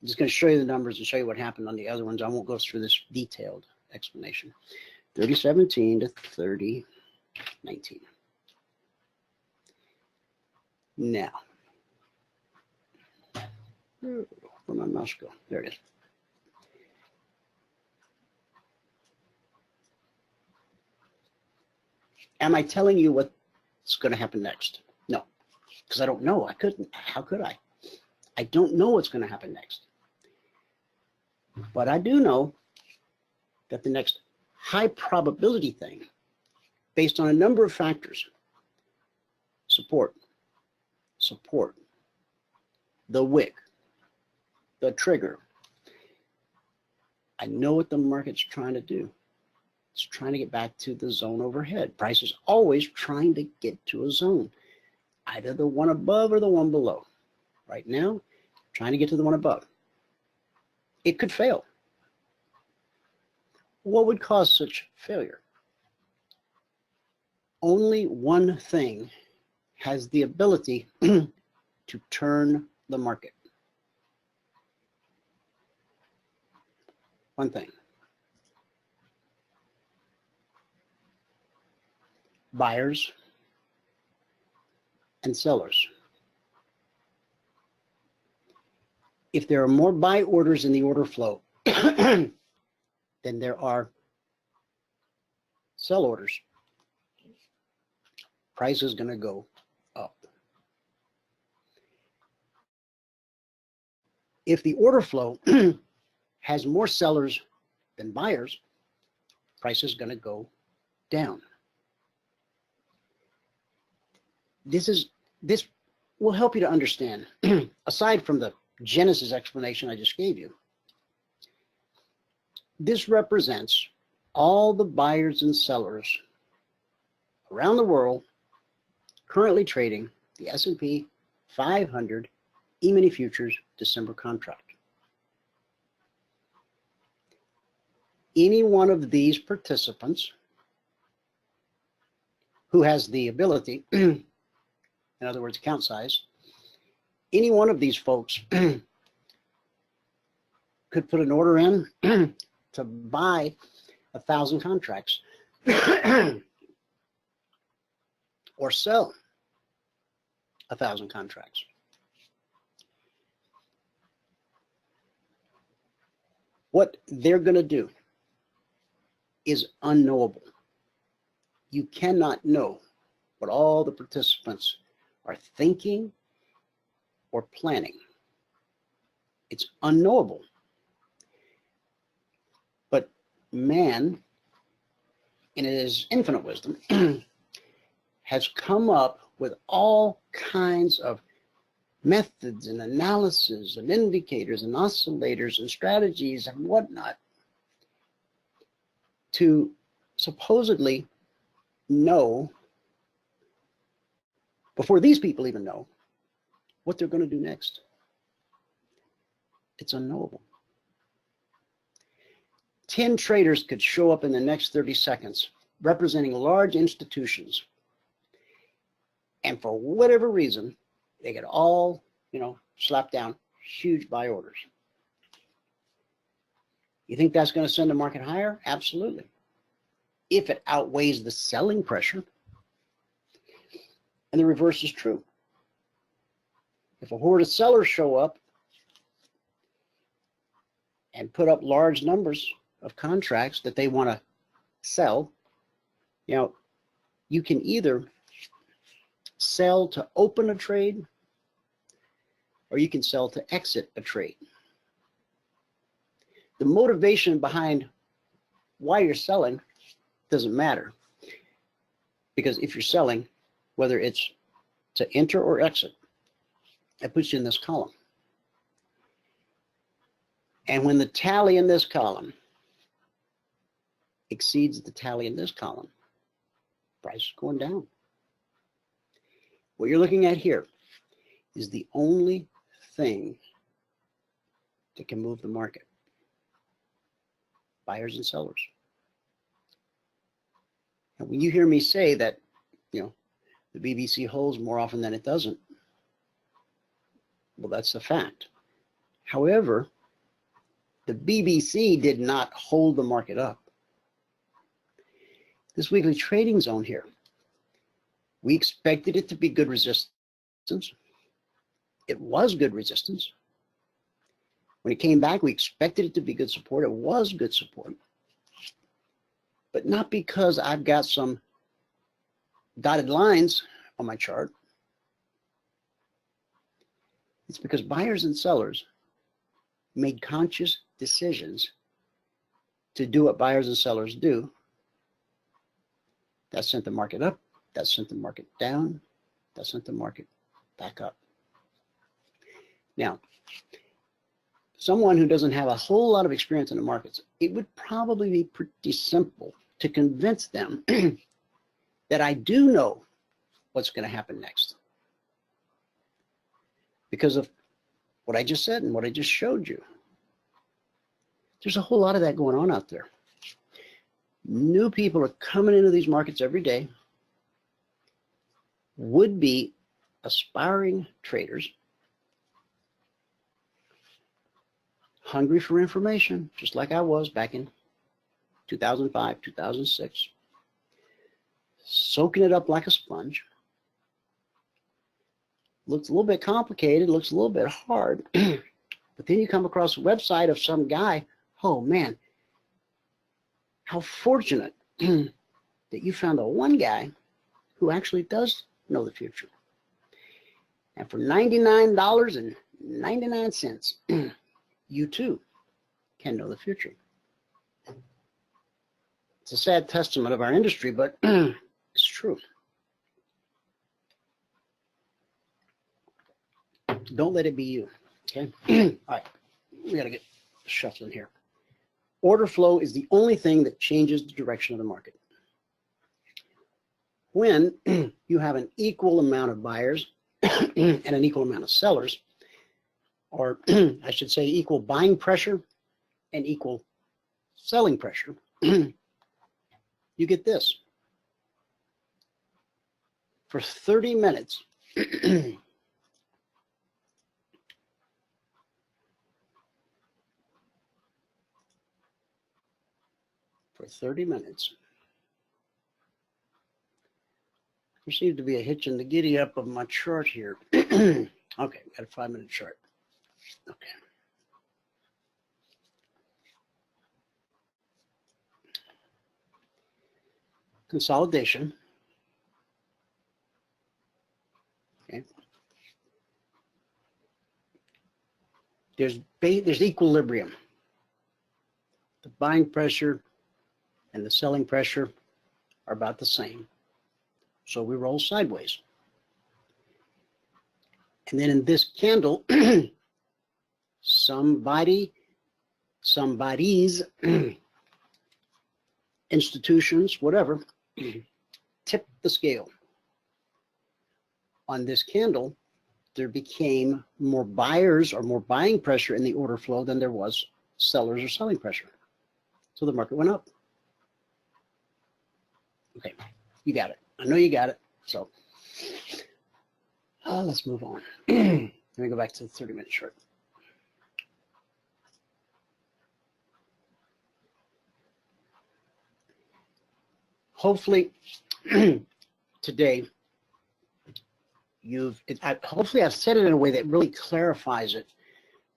just going to show you the numbers and show you what happened on the other ones. I won't go through this detailed explanation. 3017 to 3019. Now, where'd my mouse go? There it is. Am I telling you what's going to happen next? No, because I don't know. I couldn't. How could I? I don't know what's going to happen next. But I do know that the next high probability thing, based on a number of factors, support, the wick, the trigger. I know what the market's trying to do. It's trying to get back to the zone overhead. Price is always trying to get to a zone, either the one above or the one below. Right now, trying to get to the one above. It could fail. What would cause such failure? Only one thing has the ability to turn the market. One thing. Buyers and sellers. If there are more buy orders in the order flow than there are sell orders, price is going to go up. If the order flow has more sellers than buyers, price is going to go down. This will help you to understand, aside from the Genesis explanation I just gave you. This represents all the buyers and sellers around the world currently trading the S&P 500 Emini Futures December contract. Any one of these participants who has the ability, in other words, account size, any one of these folks could put an order in to buy 1,000 contracts or sell 1,000 contracts. What they're going to do is unknowable. You cannot know what all the participants are thinking or planning. It's unknowable. But man, in his infinite wisdom, has come up with all kinds of methods and analysis and indicators and oscillators and strategies and whatnot to supposedly know, before these people even know, what they're going to do next. It's unknowable. 10 traders could show up in the next 30 seconds representing large institutions, and for whatever reason, they get all, slap down huge buy orders. You think that's going to send the market higher? Absolutely. If it outweighs the selling pressure. And the reverse is true. If a horde of sellers show up and put up large numbers of contracts that they want to sell, you can either sell to open a trade or you can sell to exit a trade. The motivation behind why you're selling doesn't matter, because if you're selling, whether it's to enter or exit, that puts you in this column. And when the tally in this column exceeds the tally in this column, price is going down. What you're looking at here is the only thing that can move the market. Buyers and sellers. And when you hear me say that, the BBC holds more often than it doesn't, well, that's a fact. However, the BBC did not hold the market up. This weekly trading zone here, we expected it to be good resistance. It was good resistance. When it came back, we expected it to be good support. It was good support. But not because I've got some dotted lines on my chart. It's because buyers and sellers made conscious decisions to do what buyers and sellers do, that sent the market up, that sent the market down, that sent the market back up. Now, someone who doesn't have a whole lot of experience in the markets, it would probably be pretty simple to convince them that I do know what's going to happen next, because of what I just said and what I just showed you. There's a whole lot of that going on out there. New people are coming into these markets every day, would-be aspiring traders, hungry for information, just like I was back in 2005, 2006, soaking it up like a sponge. Looks a little bit complicated, looks a little bit hard, but then you come across a website of some guy, oh man, how fortunate that you found the one guy who actually does know the future. And for $99.99, you too can know the future. It's a sad testament of our industry, but it's true. Don't let it be you, okay? All right, we gotta get shuffling here. Order flow is the only thing that changes the direction of the market. When you have an equal amount of buyers and an equal amount of sellers, or I should say equal buying pressure and equal selling pressure, you get this. For 30 minutes, for 30 minutes, there seems to be a hitch in the giddy up of my chart here. Okay, got a 5-minute chart. Okay. Consolidation. Okay. There's equilibrium. The buying pressure and the selling pressure are about the same. So we roll sideways. And then in this candle, somebody's, institutions, whatever, tipped the scale. On this candle, there became more buyers or more buying pressure in the order flow than there was sellers or selling pressure. So the market went up. Okay, you got it. I know you got it. So let's move on. Let me go back to the 30-minute chart. Hopefully today hopefully I've said it in a way that really clarifies it,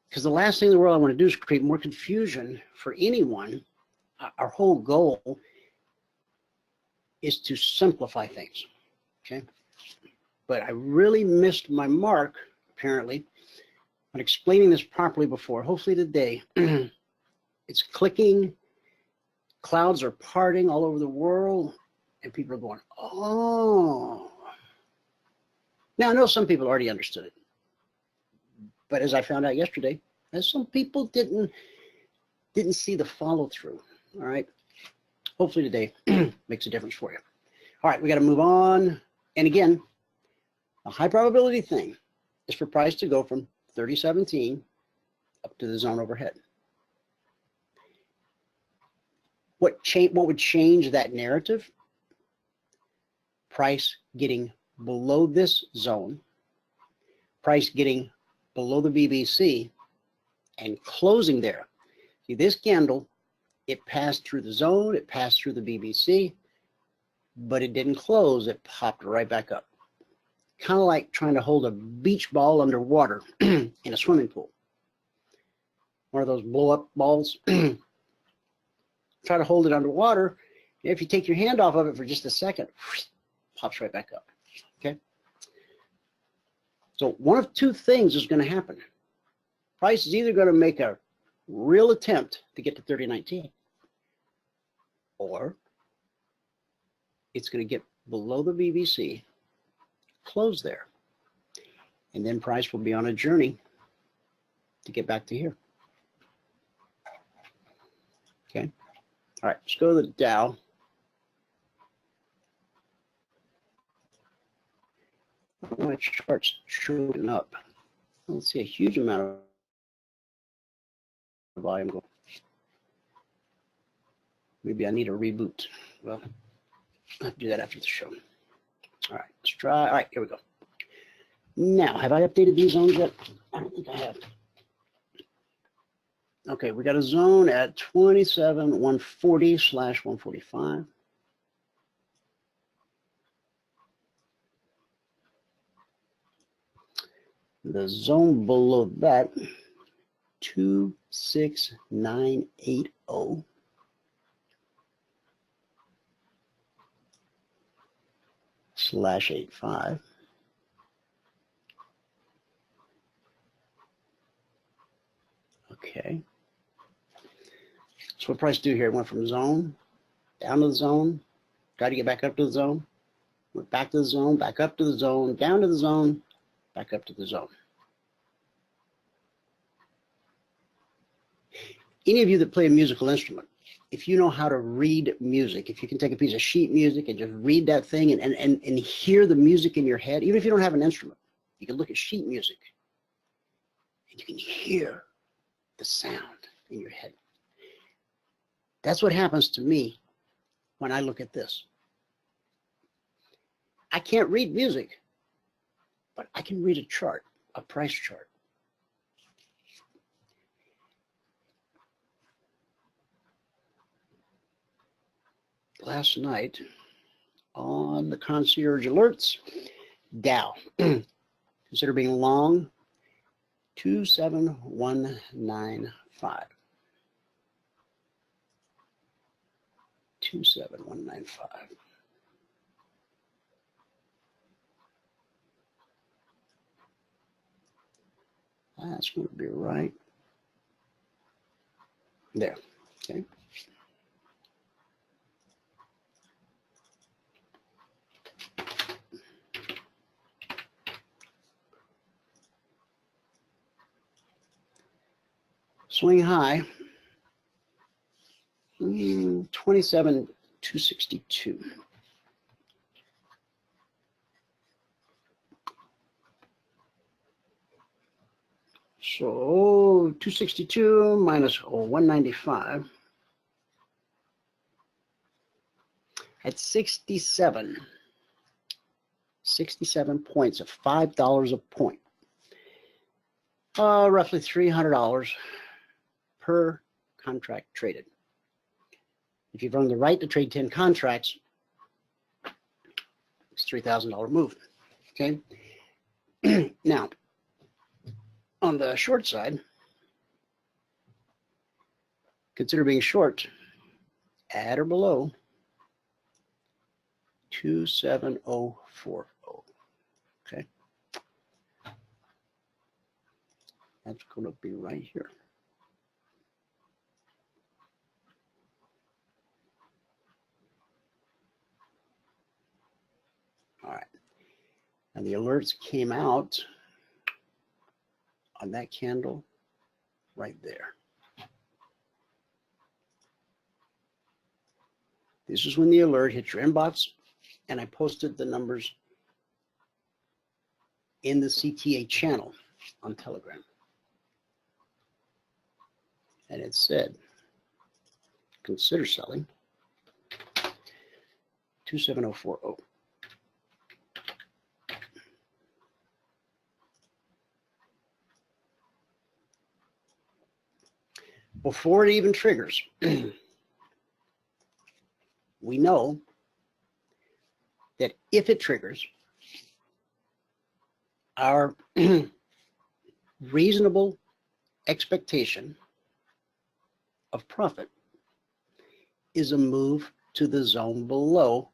because the last thing in the world I want to do is create more confusion for anyone. Our whole goal is to simplify things, okay? But I really missed my mark, apparently, on explaining this properly before. Hopefully today, it's clicking, clouds are parting all over the world, and people are going, oh. Now, I know some people already understood it, but as I found out yesterday, some people didn't see the follow-through, all right? Hopefully today makes a difference for you. All right, we got to move on. And again, a high probability thing is for price to go from 3017 up to the zone overhead. What would change that narrative? Price getting below this zone, price getting below the BBC, and closing there. See, this candle, it passed through the zone, it passed through the BBC, but it didn't close, it popped right back up. Kind of like trying to hold a beach ball underwater in a swimming pool. One of those blow-up balls. Try to hold it underwater. If you take your hand off of it for just a second, pops right back up, okay? So one of two things is going to happen. Price is either going to make a real attempt to get to 30.19, or it's going to get below the VBC, close there, and then price will be on a journey to get back to here. Okay. All right, let's go to the Dow. My chart's showing up. I don't see a huge amount of volume going. Maybe I need a reboot. Well, I'll have to do that after the show. All right, let's try. All right, here we go. Now, have I updated these zones yet? I don't think I have. Okay, we got a zone at 27,140/145. The zone below that, 26980. /85. Okay. So what price do here? It went from zone, down to the zone, tried to get back up to the zone, went back to the zone, back up to the zone, down to the zone, back up to the zone. Any of you that play a musical instrument, if you know how to read music, if you can take a piece of sheet music and just read that thing and hear the music in your head, even if you don't have an instrument, you can look at sheet music and you can hear the sound in your head. That's what happens to me when I look at this. I can't read music, but I can read a chart, a price chart. Last night on the Concierge Alerts, Dow, consider being long, 27195. 27195. That's going to be right there. Okay. Swing high, 27,262. So 262 minus 195 at 67 points of $5 a point. Roughly $300 per contract traded. If you've earned the right to trade 10 contracts, it's $3,000 move. Okay. Now, on the short side, consider being short at or below 27040. Okay. That's going to be right here. All right. And the alerts came out on that candle right there. This is when the alert hit your inbox, and I posted the numbers in the CTA channel on Telegram. And it said, consider selling 27040. Before it even triggers, we know that if it triggers, our reasonable expectation of profit is a move to the zone below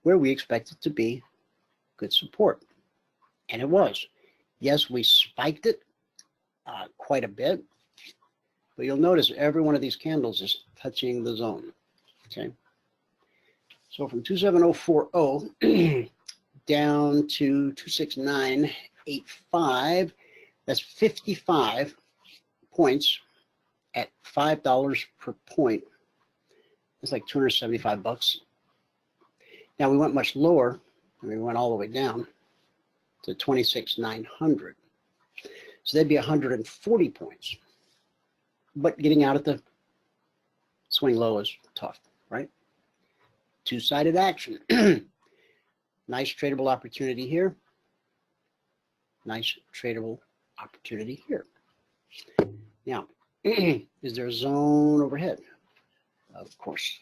where we expect it to be good support. And it was. Yes, we spiked it quite a bit, But you'll notice every one of these candles is touching the zone. Okay. So from 27040 down to 26985, that's 55 points at $5 per point. It's like 275 bucks. Now we went much lower, and we went all the way down to 26,900. So that'd be 140 points. But getting out at the swing low is tough, right? Two-sided action. Nice tradable opportunity here. Nice tradable opportunity here. Now, is there a zone overhead? Of course.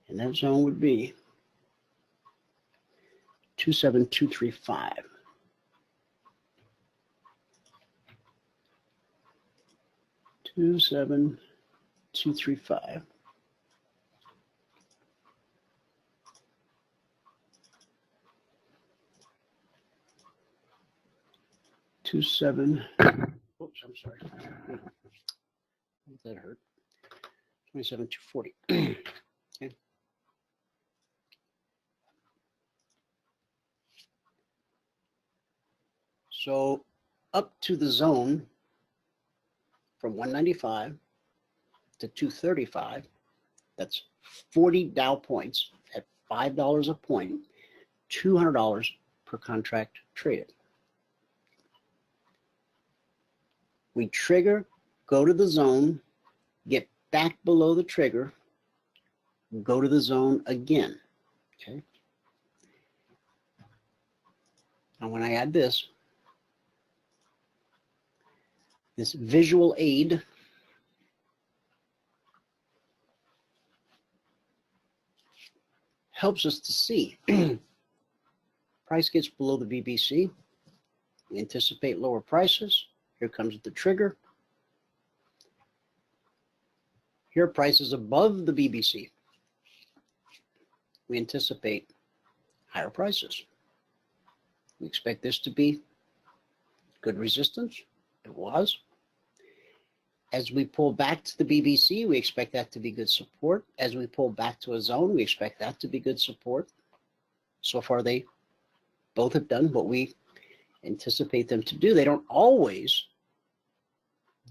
And that zone would be 27235. 27235. Oops, I'm sorry. That hurt. 27240. Okay. So up to the zone from 195 to 235, that's 40 Dow points at $5 a point, $200 per contract traded. We trigger, go to the zone, get back below the trigger, go to the zone again. Okay. Now when I add this visual aid helps us to see price gets below the BBC. We anticipate lower prices. Here comes the trigger. Here price is above the BBC. We anticipate higher prices. We expect this to be good resistance. It was. As we pull back to the BBC, we expect that to be good support. As we pull back to a zone, we expect that to be good support. So far, they both have done what we anticipate them to do. They don't always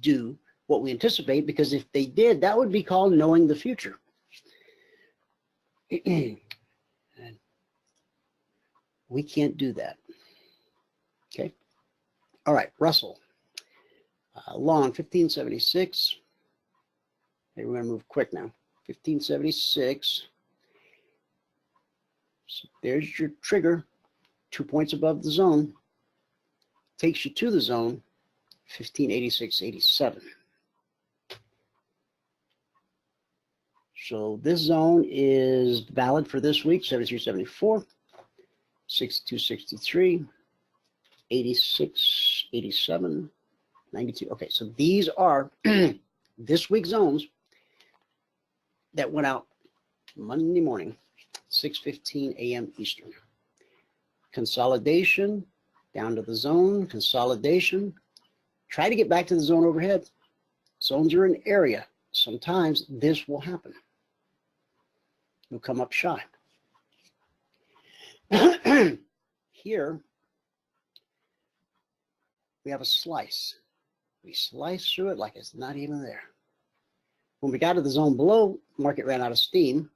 do what we anticipate, because if they did, that would be called knowing the future. We can't do that. Okay. All right, Russell. Long 1576. Hey, we're going to move quick now. 1576. So there's your trigger, 2 points above the zone. Takes you to the zone, 1586.87. So this zone is valid for this week, 73.74, 62.63, 86.87, 92. Okay, so these are this week's zones that went out Monday morning, 6:15 a.m. Eastern. Consolidation down to the zone, consolidation. Try to get back to the zone overhead. Zones are an area. Sometimes this will happen. You'll come up shy. Here, we have a slice. We slice through it like it's not even there. When we got to the zone below, market ran out of steam.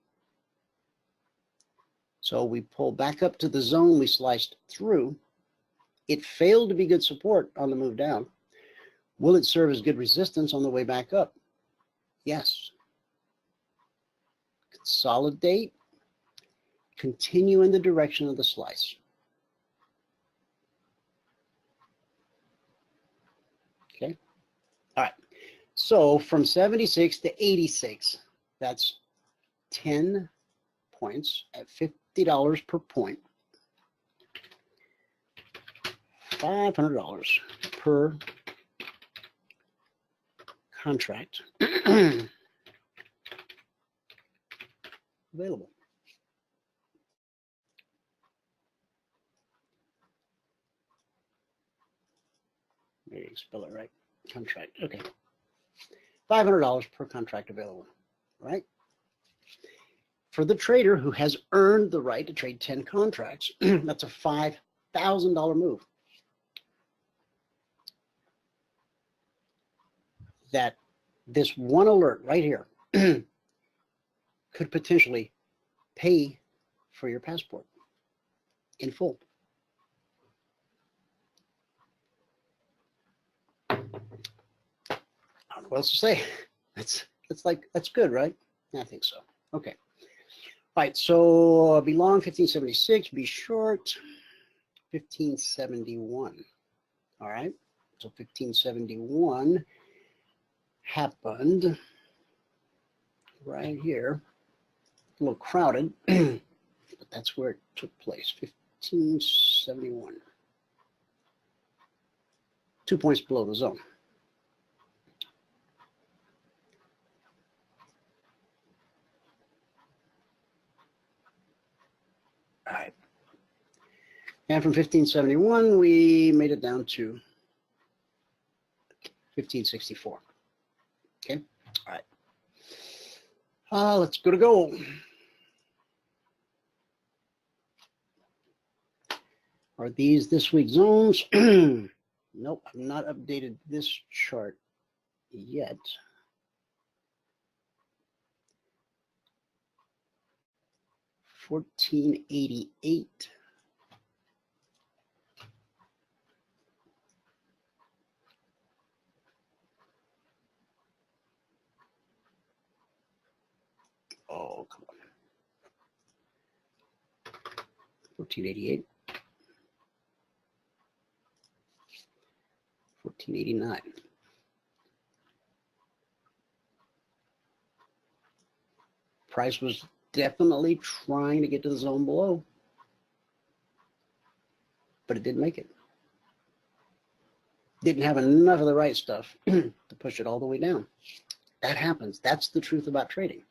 So we pulled back up to the zone we sliced through. It failed to be good support on the move down. Will it serve as good resistance on the way back up? Yes. Consolidate. Continue in the direction of the slice. Okay. All right. So from 76 to 86, that's 10 points at $50 per point. $500 per contract available. Maybe you spell it right. Contract. Okay. $500 per contract available, right? For the trader who has earned the right to trade 10 contracts, that's a $5,000 move. That this one alert right here could potentially pay for your passport in full. I don't know what else to say. That's good, right? I think so. Okay. All right, so be long 1576, be short 1571. All right, so 1571 happened right here. A little crowded, but that's where it took place. 1571. 2 points below the zone. All right. And from 1571, we made it down to 1564. Okay. All right. Let's go to gold. Are these this week's zones? Nope, I've not updated this chart yet. $14.88. Oh, come on. 14.88. 14.89. Price was definitely trying to get to the zone below, but it didn't make it. Didn't have enough of the right stuff to push it all the way down. That happens. That's the truth about trading.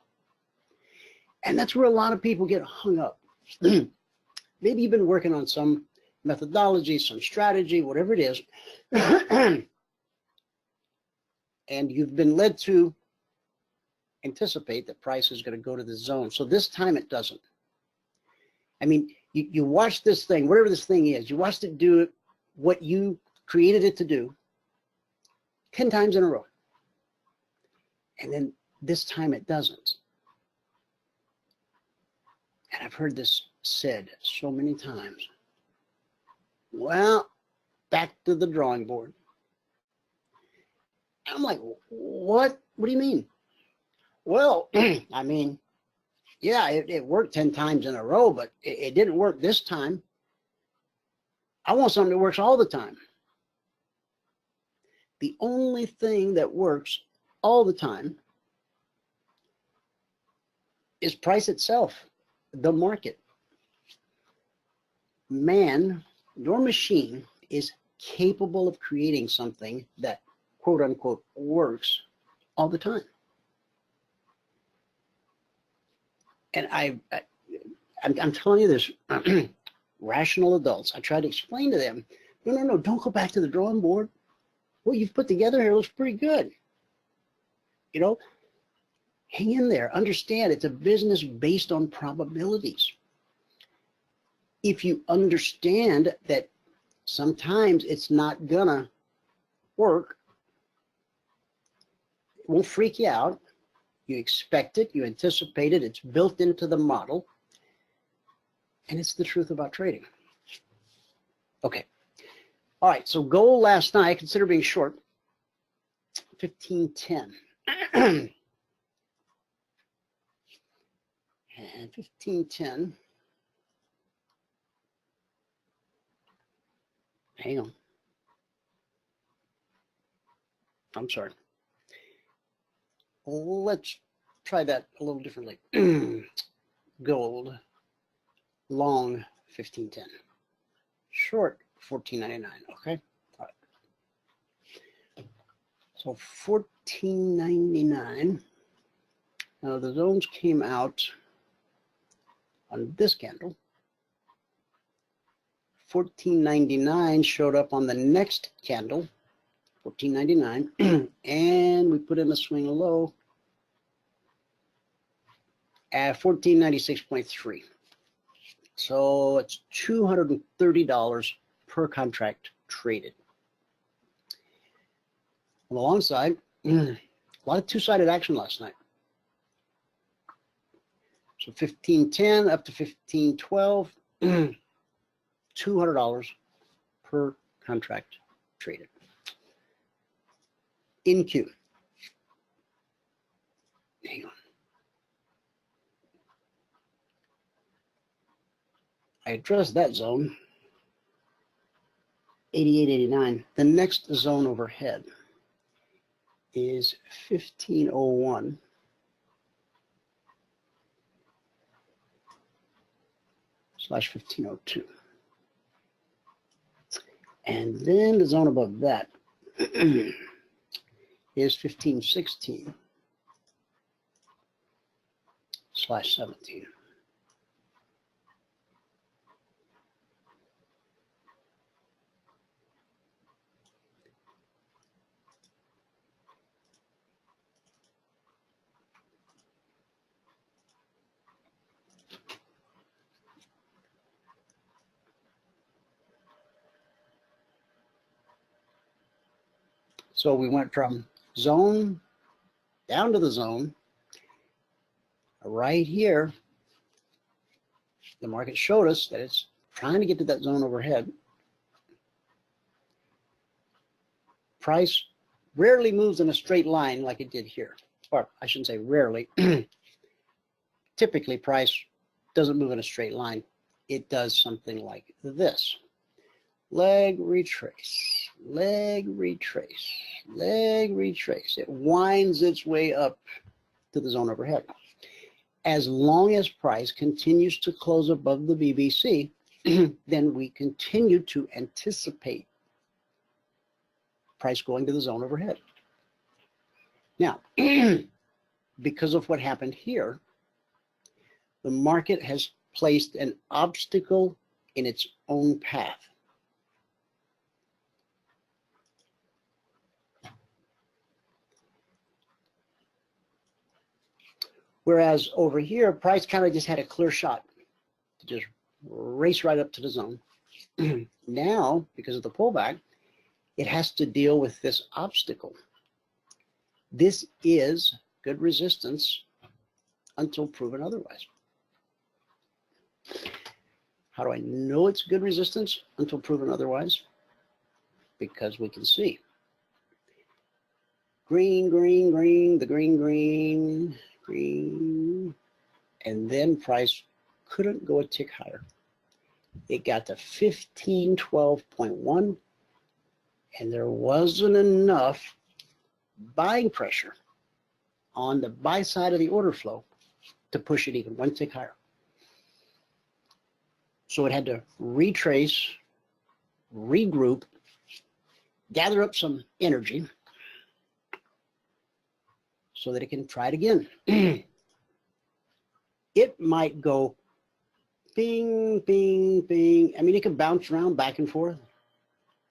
And that's where a lot of people get hung up. Maybe you've been working on some methodology, some strategy, whatever it is, and you've been led to anticipate that price is going to go to the zone. So this time it doesn't. I mean, you watch this thing, whatever this thing is, you watched it do what you created it to do 10 times in a row. And then this time it doesn't. And I've heard this said so many times. Well, back to the drawing board. And I'm like, what? What do you mean? Well, I mean, yeah, it worked 10 times in a row, but it didn't work this time. I want something that works all the time. The only thing that works all the time is price itself, the market. Man, your machine is capable of creating something that, quote unquote, works all the time. And I'm telling you this, rational adults, I try to explain to them, no, don't go back to the drawing board. What you've put together here looks pretty good. You know, hang in there. Understand it's a business based on probabilities. If you understand that sometimes it's not gonna work, it won't freak you out. You expect it, you anticipate it, it's built into the model, and it's the truth about trading. Okay. All right, so gold last night, consider being short, 1510. And 1510, hang on. I'm sorry. Let's try that a little differently. Gold, long 1510, short 14.99. Okay. All right. So 14.99. Now the zones came out on this candle. 14.99 showed up on the next candle, 14.99, and we put in a swing low at 14.96.3. So it's $230 per contract traded. On the long side, a lot of two-sided action last night. So 15.10 up to 15.12, $200 per contract traded. In queue. Hang on. I addressed that zone, 88.89. The next zone overhead is 15.01 / 15.02. And then the zone above that is 15.16 / 17. So we went from zone down to the zone. Right here, the market showed us that it's trying to get to that zone overhead. Price rarely moves in a straight line like it did here. Or I shouldn't say rarely. Typically, price doesn't move in a straight line. It does something like this. Leg retrace, leg retrace, leg retrace. It winds its way up to the zone overhead. As long as price continues to close above the BBC, then we continue to anticipate price going to the zone overhead. Now, because of what happened here, the market has placed an obstacle in its own path. Whereas over here, price kind of just had a clear shot to just race right up to the zone. Now, because of the pullback, it has to deal with this obstacle. This is good resistance until proven otherwise. How do I know it's good resistance until proven otherwise? Because we can see green, green, green, the green, green, green, and then price couldn't go a tick higher. It got to 1512.1, and there wasn't enough buying pressure on the buy side of the order flow to push it even one tick higher. So it had to retrace, regroup, gather up some energy so that it can try it again. It might go bing, bing, bing. I mean, it can bounce around back and forth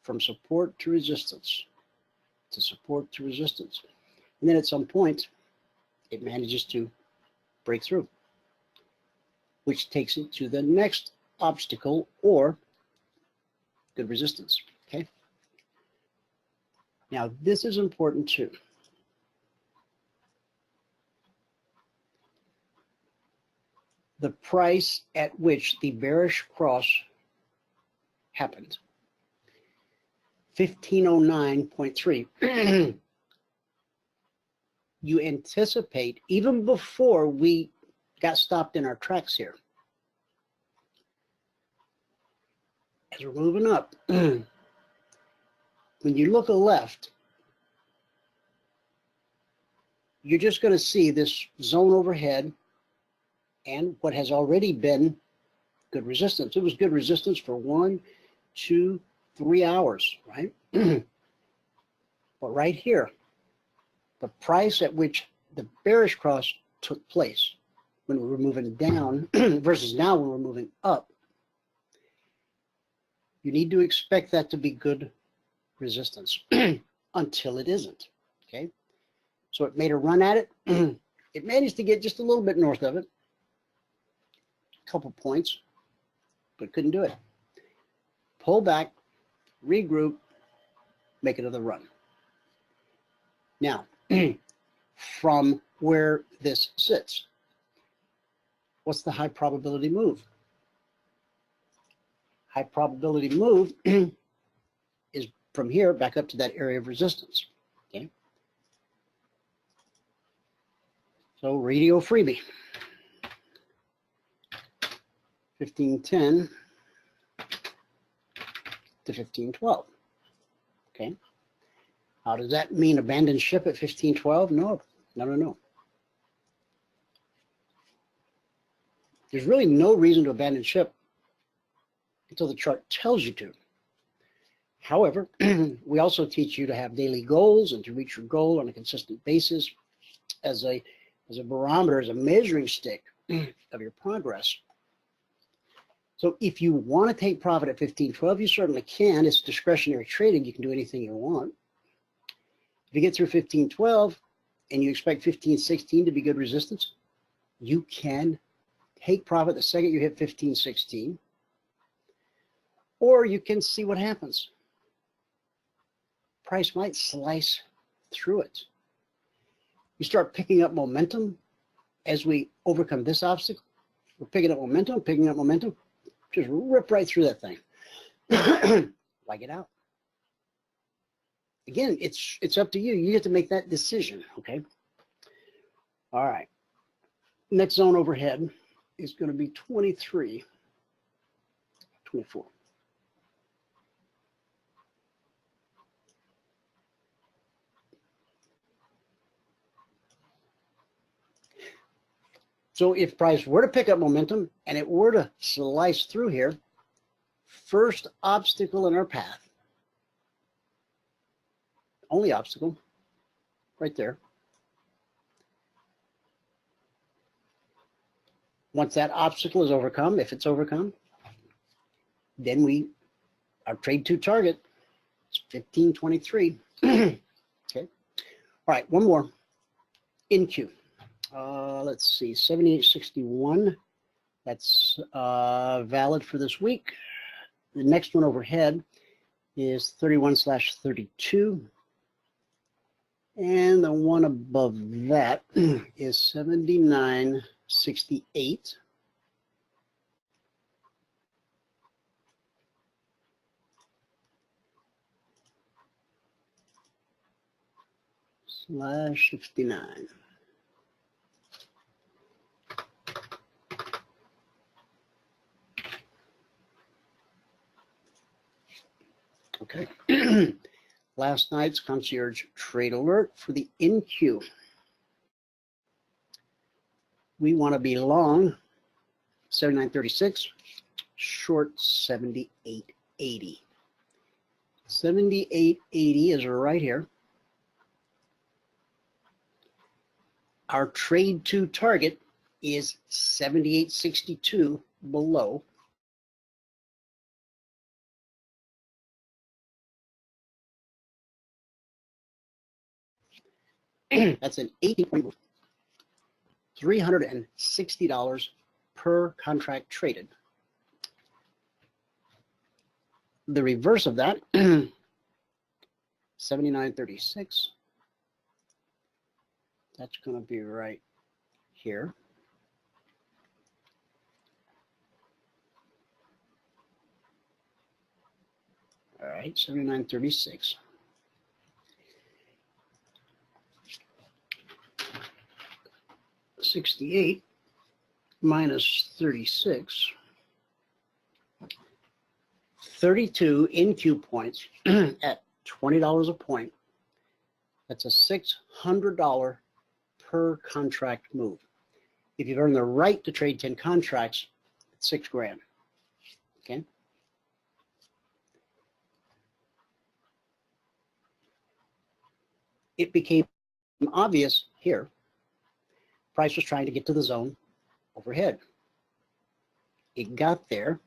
from support to resistance, to support to resistance. And then at some point, it manages to break through, which takes it to the next obstacle or good resistance, okay? Now, this is important too. The price at which the bearish cross happened, 1509.3. You anticipate, even before we got stopped in our tracks here, as we're moving up, when you look left, you're just going to see this zone overhead and what has already been good resistance. It was good resistance for 1, 2, 3 hours, right? But right here, the price at which the bearish cross took place when we were moving down versus now when we're moving up, you need to expect that to be good resistance. until it isn't. Okay, so it made a run at it. It managed to get just a little bit north of it, a couple points, but couldn't do it. Pull back, regroup, make another run. Now, from where this sits, what's the high probability move? High probability move is from here back up to that area of resistance. Okay. So radio freebie, 1510 to 1512. Okay. How does that mean abandon ship at 1512? No, no, no, no. There's really no reason to abandon ship until the chart tells you to. However, we also teach you to have daily goals and to reach your goal on a consistent basis as a barometer, as a measuring stick of your progress. So if you want to take profit at 1512, you certainly can. It's discretionary trading. You can do anything you want. If you get through 1512 and you expect 1516 to be good resistance, you can take profit the second you hit 1516, or you can see what happens. Price might slice through it. You start picking up momentum as we overcome this obstacle. We're picking up momentum, just rip right through that thing. Why get out? Again, it's up to you. You get to make that decision, okay? All right. Next zone overhead is going to be 23, 24. So if price were to pick up momentum and it were to slice through here, first obstacle in our path, only obstacle, right there. Once that obstacle is overcome, if it's overcome, then our trade to target is 1523. Okay. All right, one more. In Q. Let's see, 7861. That's valid for this week. The next one overhead is 31/32. And the one above that is 7968. /69. Okay. Last night's Concierge Trade Alert for the NQ. We want to be long 79.36, short 78.80. 78.80 is right here. Our trade to target is 78.62 below. That's an 18-point move. $360 per contract traded. The reverse of that, 79.36. That's going to be right here. All right, 79.36. $68 minus 36. 32 NQ points at $20 a point. That's a $600 per contract move. If you've earned the right to trade 10 contracts, it's $6 grand. Okay. It became obvious here. Price was trying to get to the zone overhead. It got there.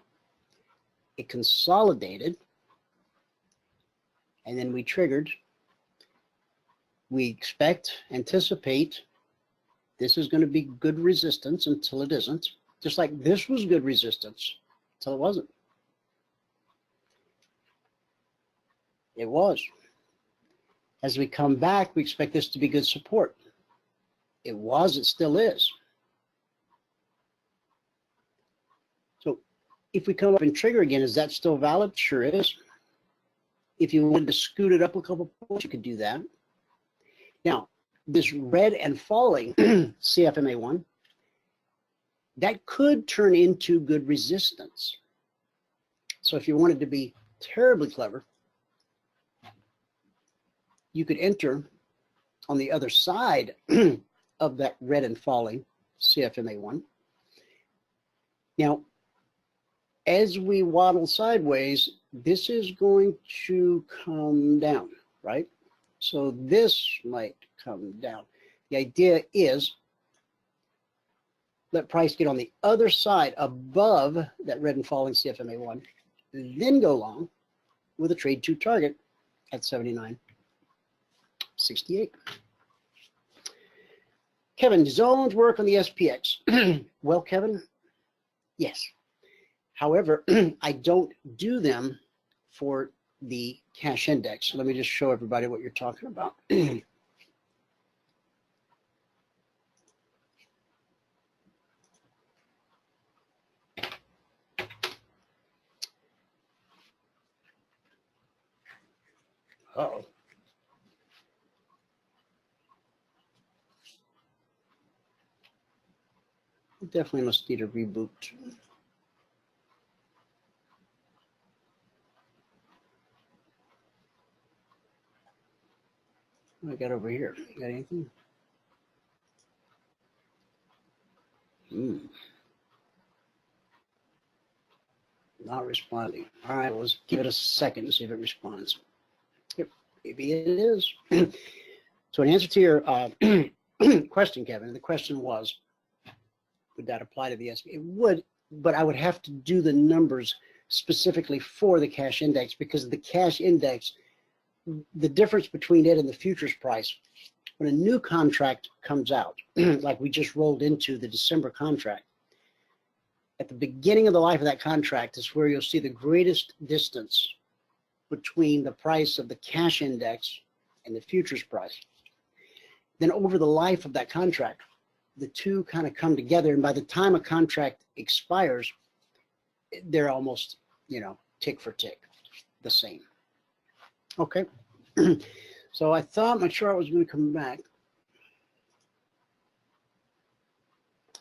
It consolidated. And then we triggered we expect, anticipate, this is going to be good resistance until it isn't. Just like this was good resistance until it wasn't. It was. As we come back, we expect this to be good support. It was, it still is. So if we come up and trigger again, is that still valid? Sure is. If you wanted to scoot it up a couple points, you could do that. Now, this red and falling CFMA1, that could turn into good resistance. So if you wanted to be terribly clever, you could enter on the other side of that red and falling CFMA1. Now, as we waddle sideways, this is going to come down, right? So this might come down. The idea is let price get on the other side above that red and falling CFMA1, then go long with a trade 2 target at 79.68. Kevin, zones work on the SPX. Well, Kevin, yes. However, I don't do them for the cash index. Let me just show everybody what you're talking about. Uh-oh. Definitely must need a reboot. What I got over here? Got anything? Not responding. All right, let's give it a second to see if it responds. Yep, maybe it is. So in answer to your question, Kevin, the question was, would that apply to the SP? It would, but I would have to do the numbers specifically for the cash index, because the cash index, the difference between it and the futures price, when a new contract comes out, like we just rolled into the December contract, at the beginning of the life of that contract is where you'll see the greatest distance between the price of the cash index and the futures price. Then over the life of that contract, the two kind of come together, and by the time a contract expires, they're almost, tick for tick, the same. Okay. So I thought my chart was going to come back.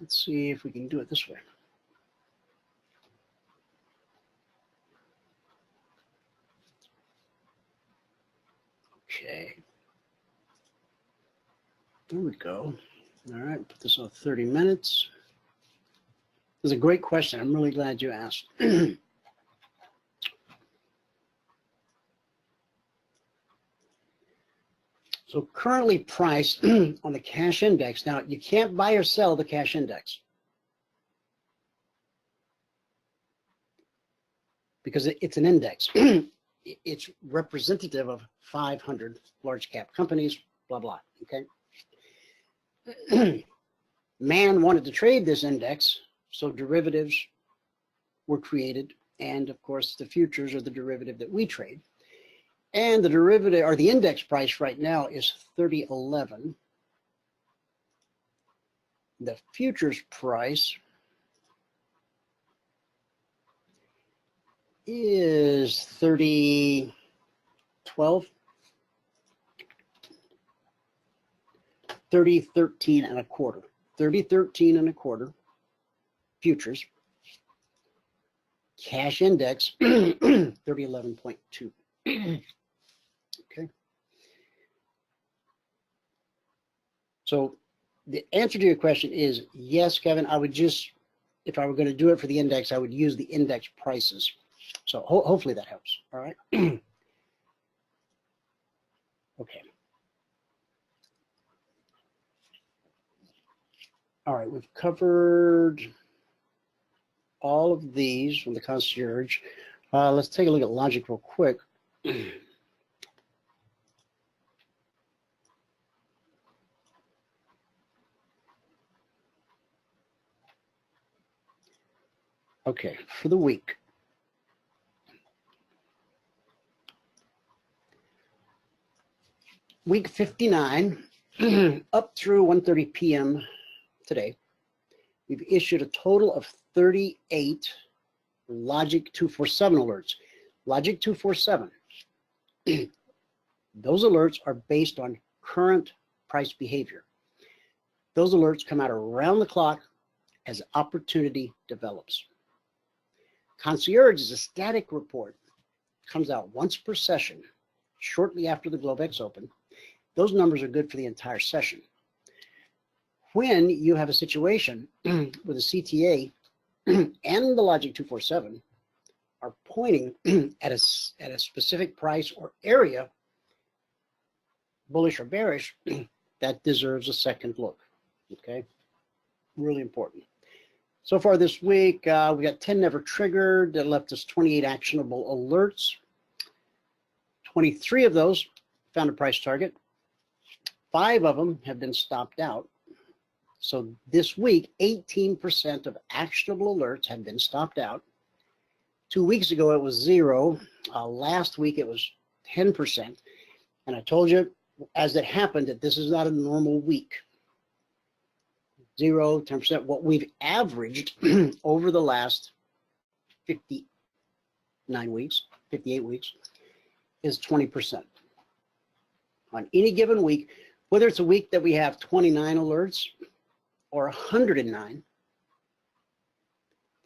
Let's see if we can do it this way. Okay. There we go. All right, put this on 30 minutes. This is a great question. I'm really glad you asked. So currently priced on the cash index. Now, you can't buy or sell the cash index because it's an index. It's representative of 500 large cap companies, blah, blah, okay? Man wanted to trade this index, so derivatives were created, and of course the futures are the derivative that we trade. And the derivative, or the index price right now is 30.11. The futures price is 30.12. 30.13 and a quarter. 30.13 and a quarter futures. Cash index 30.11.2. Okay. So the answer to your question is yes, Kevin. I would just, if I were going to do it for the index, I would use the index prices. So hopefully that helps. All right. Okay. All right, we've covered all of these from the concierge. Let's take a look at logic real quick. Okay, for the week. Week 59, up through 1:30 p.m. today, we've issued a total of 38 Logic 247 alerts. Logic 247, those alerts are based on current price behavior. Those alerts come out around the clock as opportunity develops. Concierge is a static report, comes out once per session, shortly after the Globex open. Those numbers are good for the entire session. When you have a situation where the CTA and the Logic 247 are pointing at a specific price or area, bullish or bearish, that deserves a second look. Okay, really important. So far this week, we got 10 never triggered. That left us 28 actionable alerts. 23 of those found a price target. 5 of them have been stopped out. So this week, 18% of actionable alerts have been stopped out. 2 weeks ago, it was 0. Last week, it was 10%. And I told you, as it happened, that this is not a normal week. 0, 10%. What we've averaged over the last 59 weeks, 58 weeks, is 20%. On any given week, whether it's a week that we have 29 alerts or 109,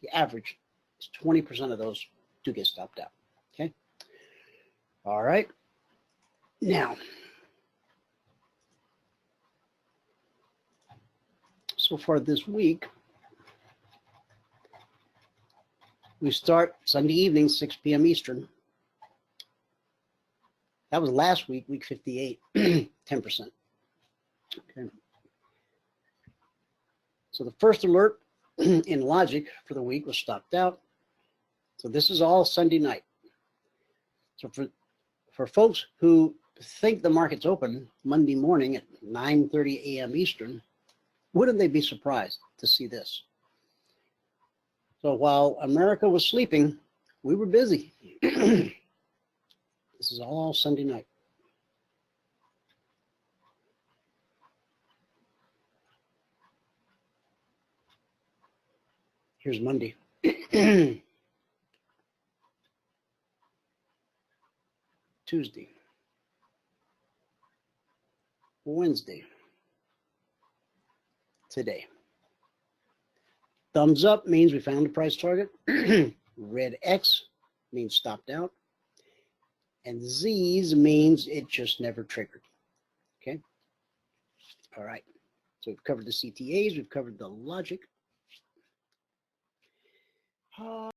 the average is 20% of those do get stopped out. Okay. All right. Now, so far this week, we start Sunday evening, 6 p.m. Eastern. That was last week, week 58, 10%. Okay. So the first alert in Logic for the week was stopped out. So this is all Sunday night. So for folks who think the market's open Monday morning at 9:30 a.m. Eastern, wouldn't they be surprised to see this? So while America was sleeping, we were busy. This is all Sunday night. Here's Monday. Tuesday. Wednesday. Today. Thumbs up means we found a price target. Red X means stopped out. And Z's means it just never triggered. Okay. All right. So we've covered the CTAs, we've covered the Logic.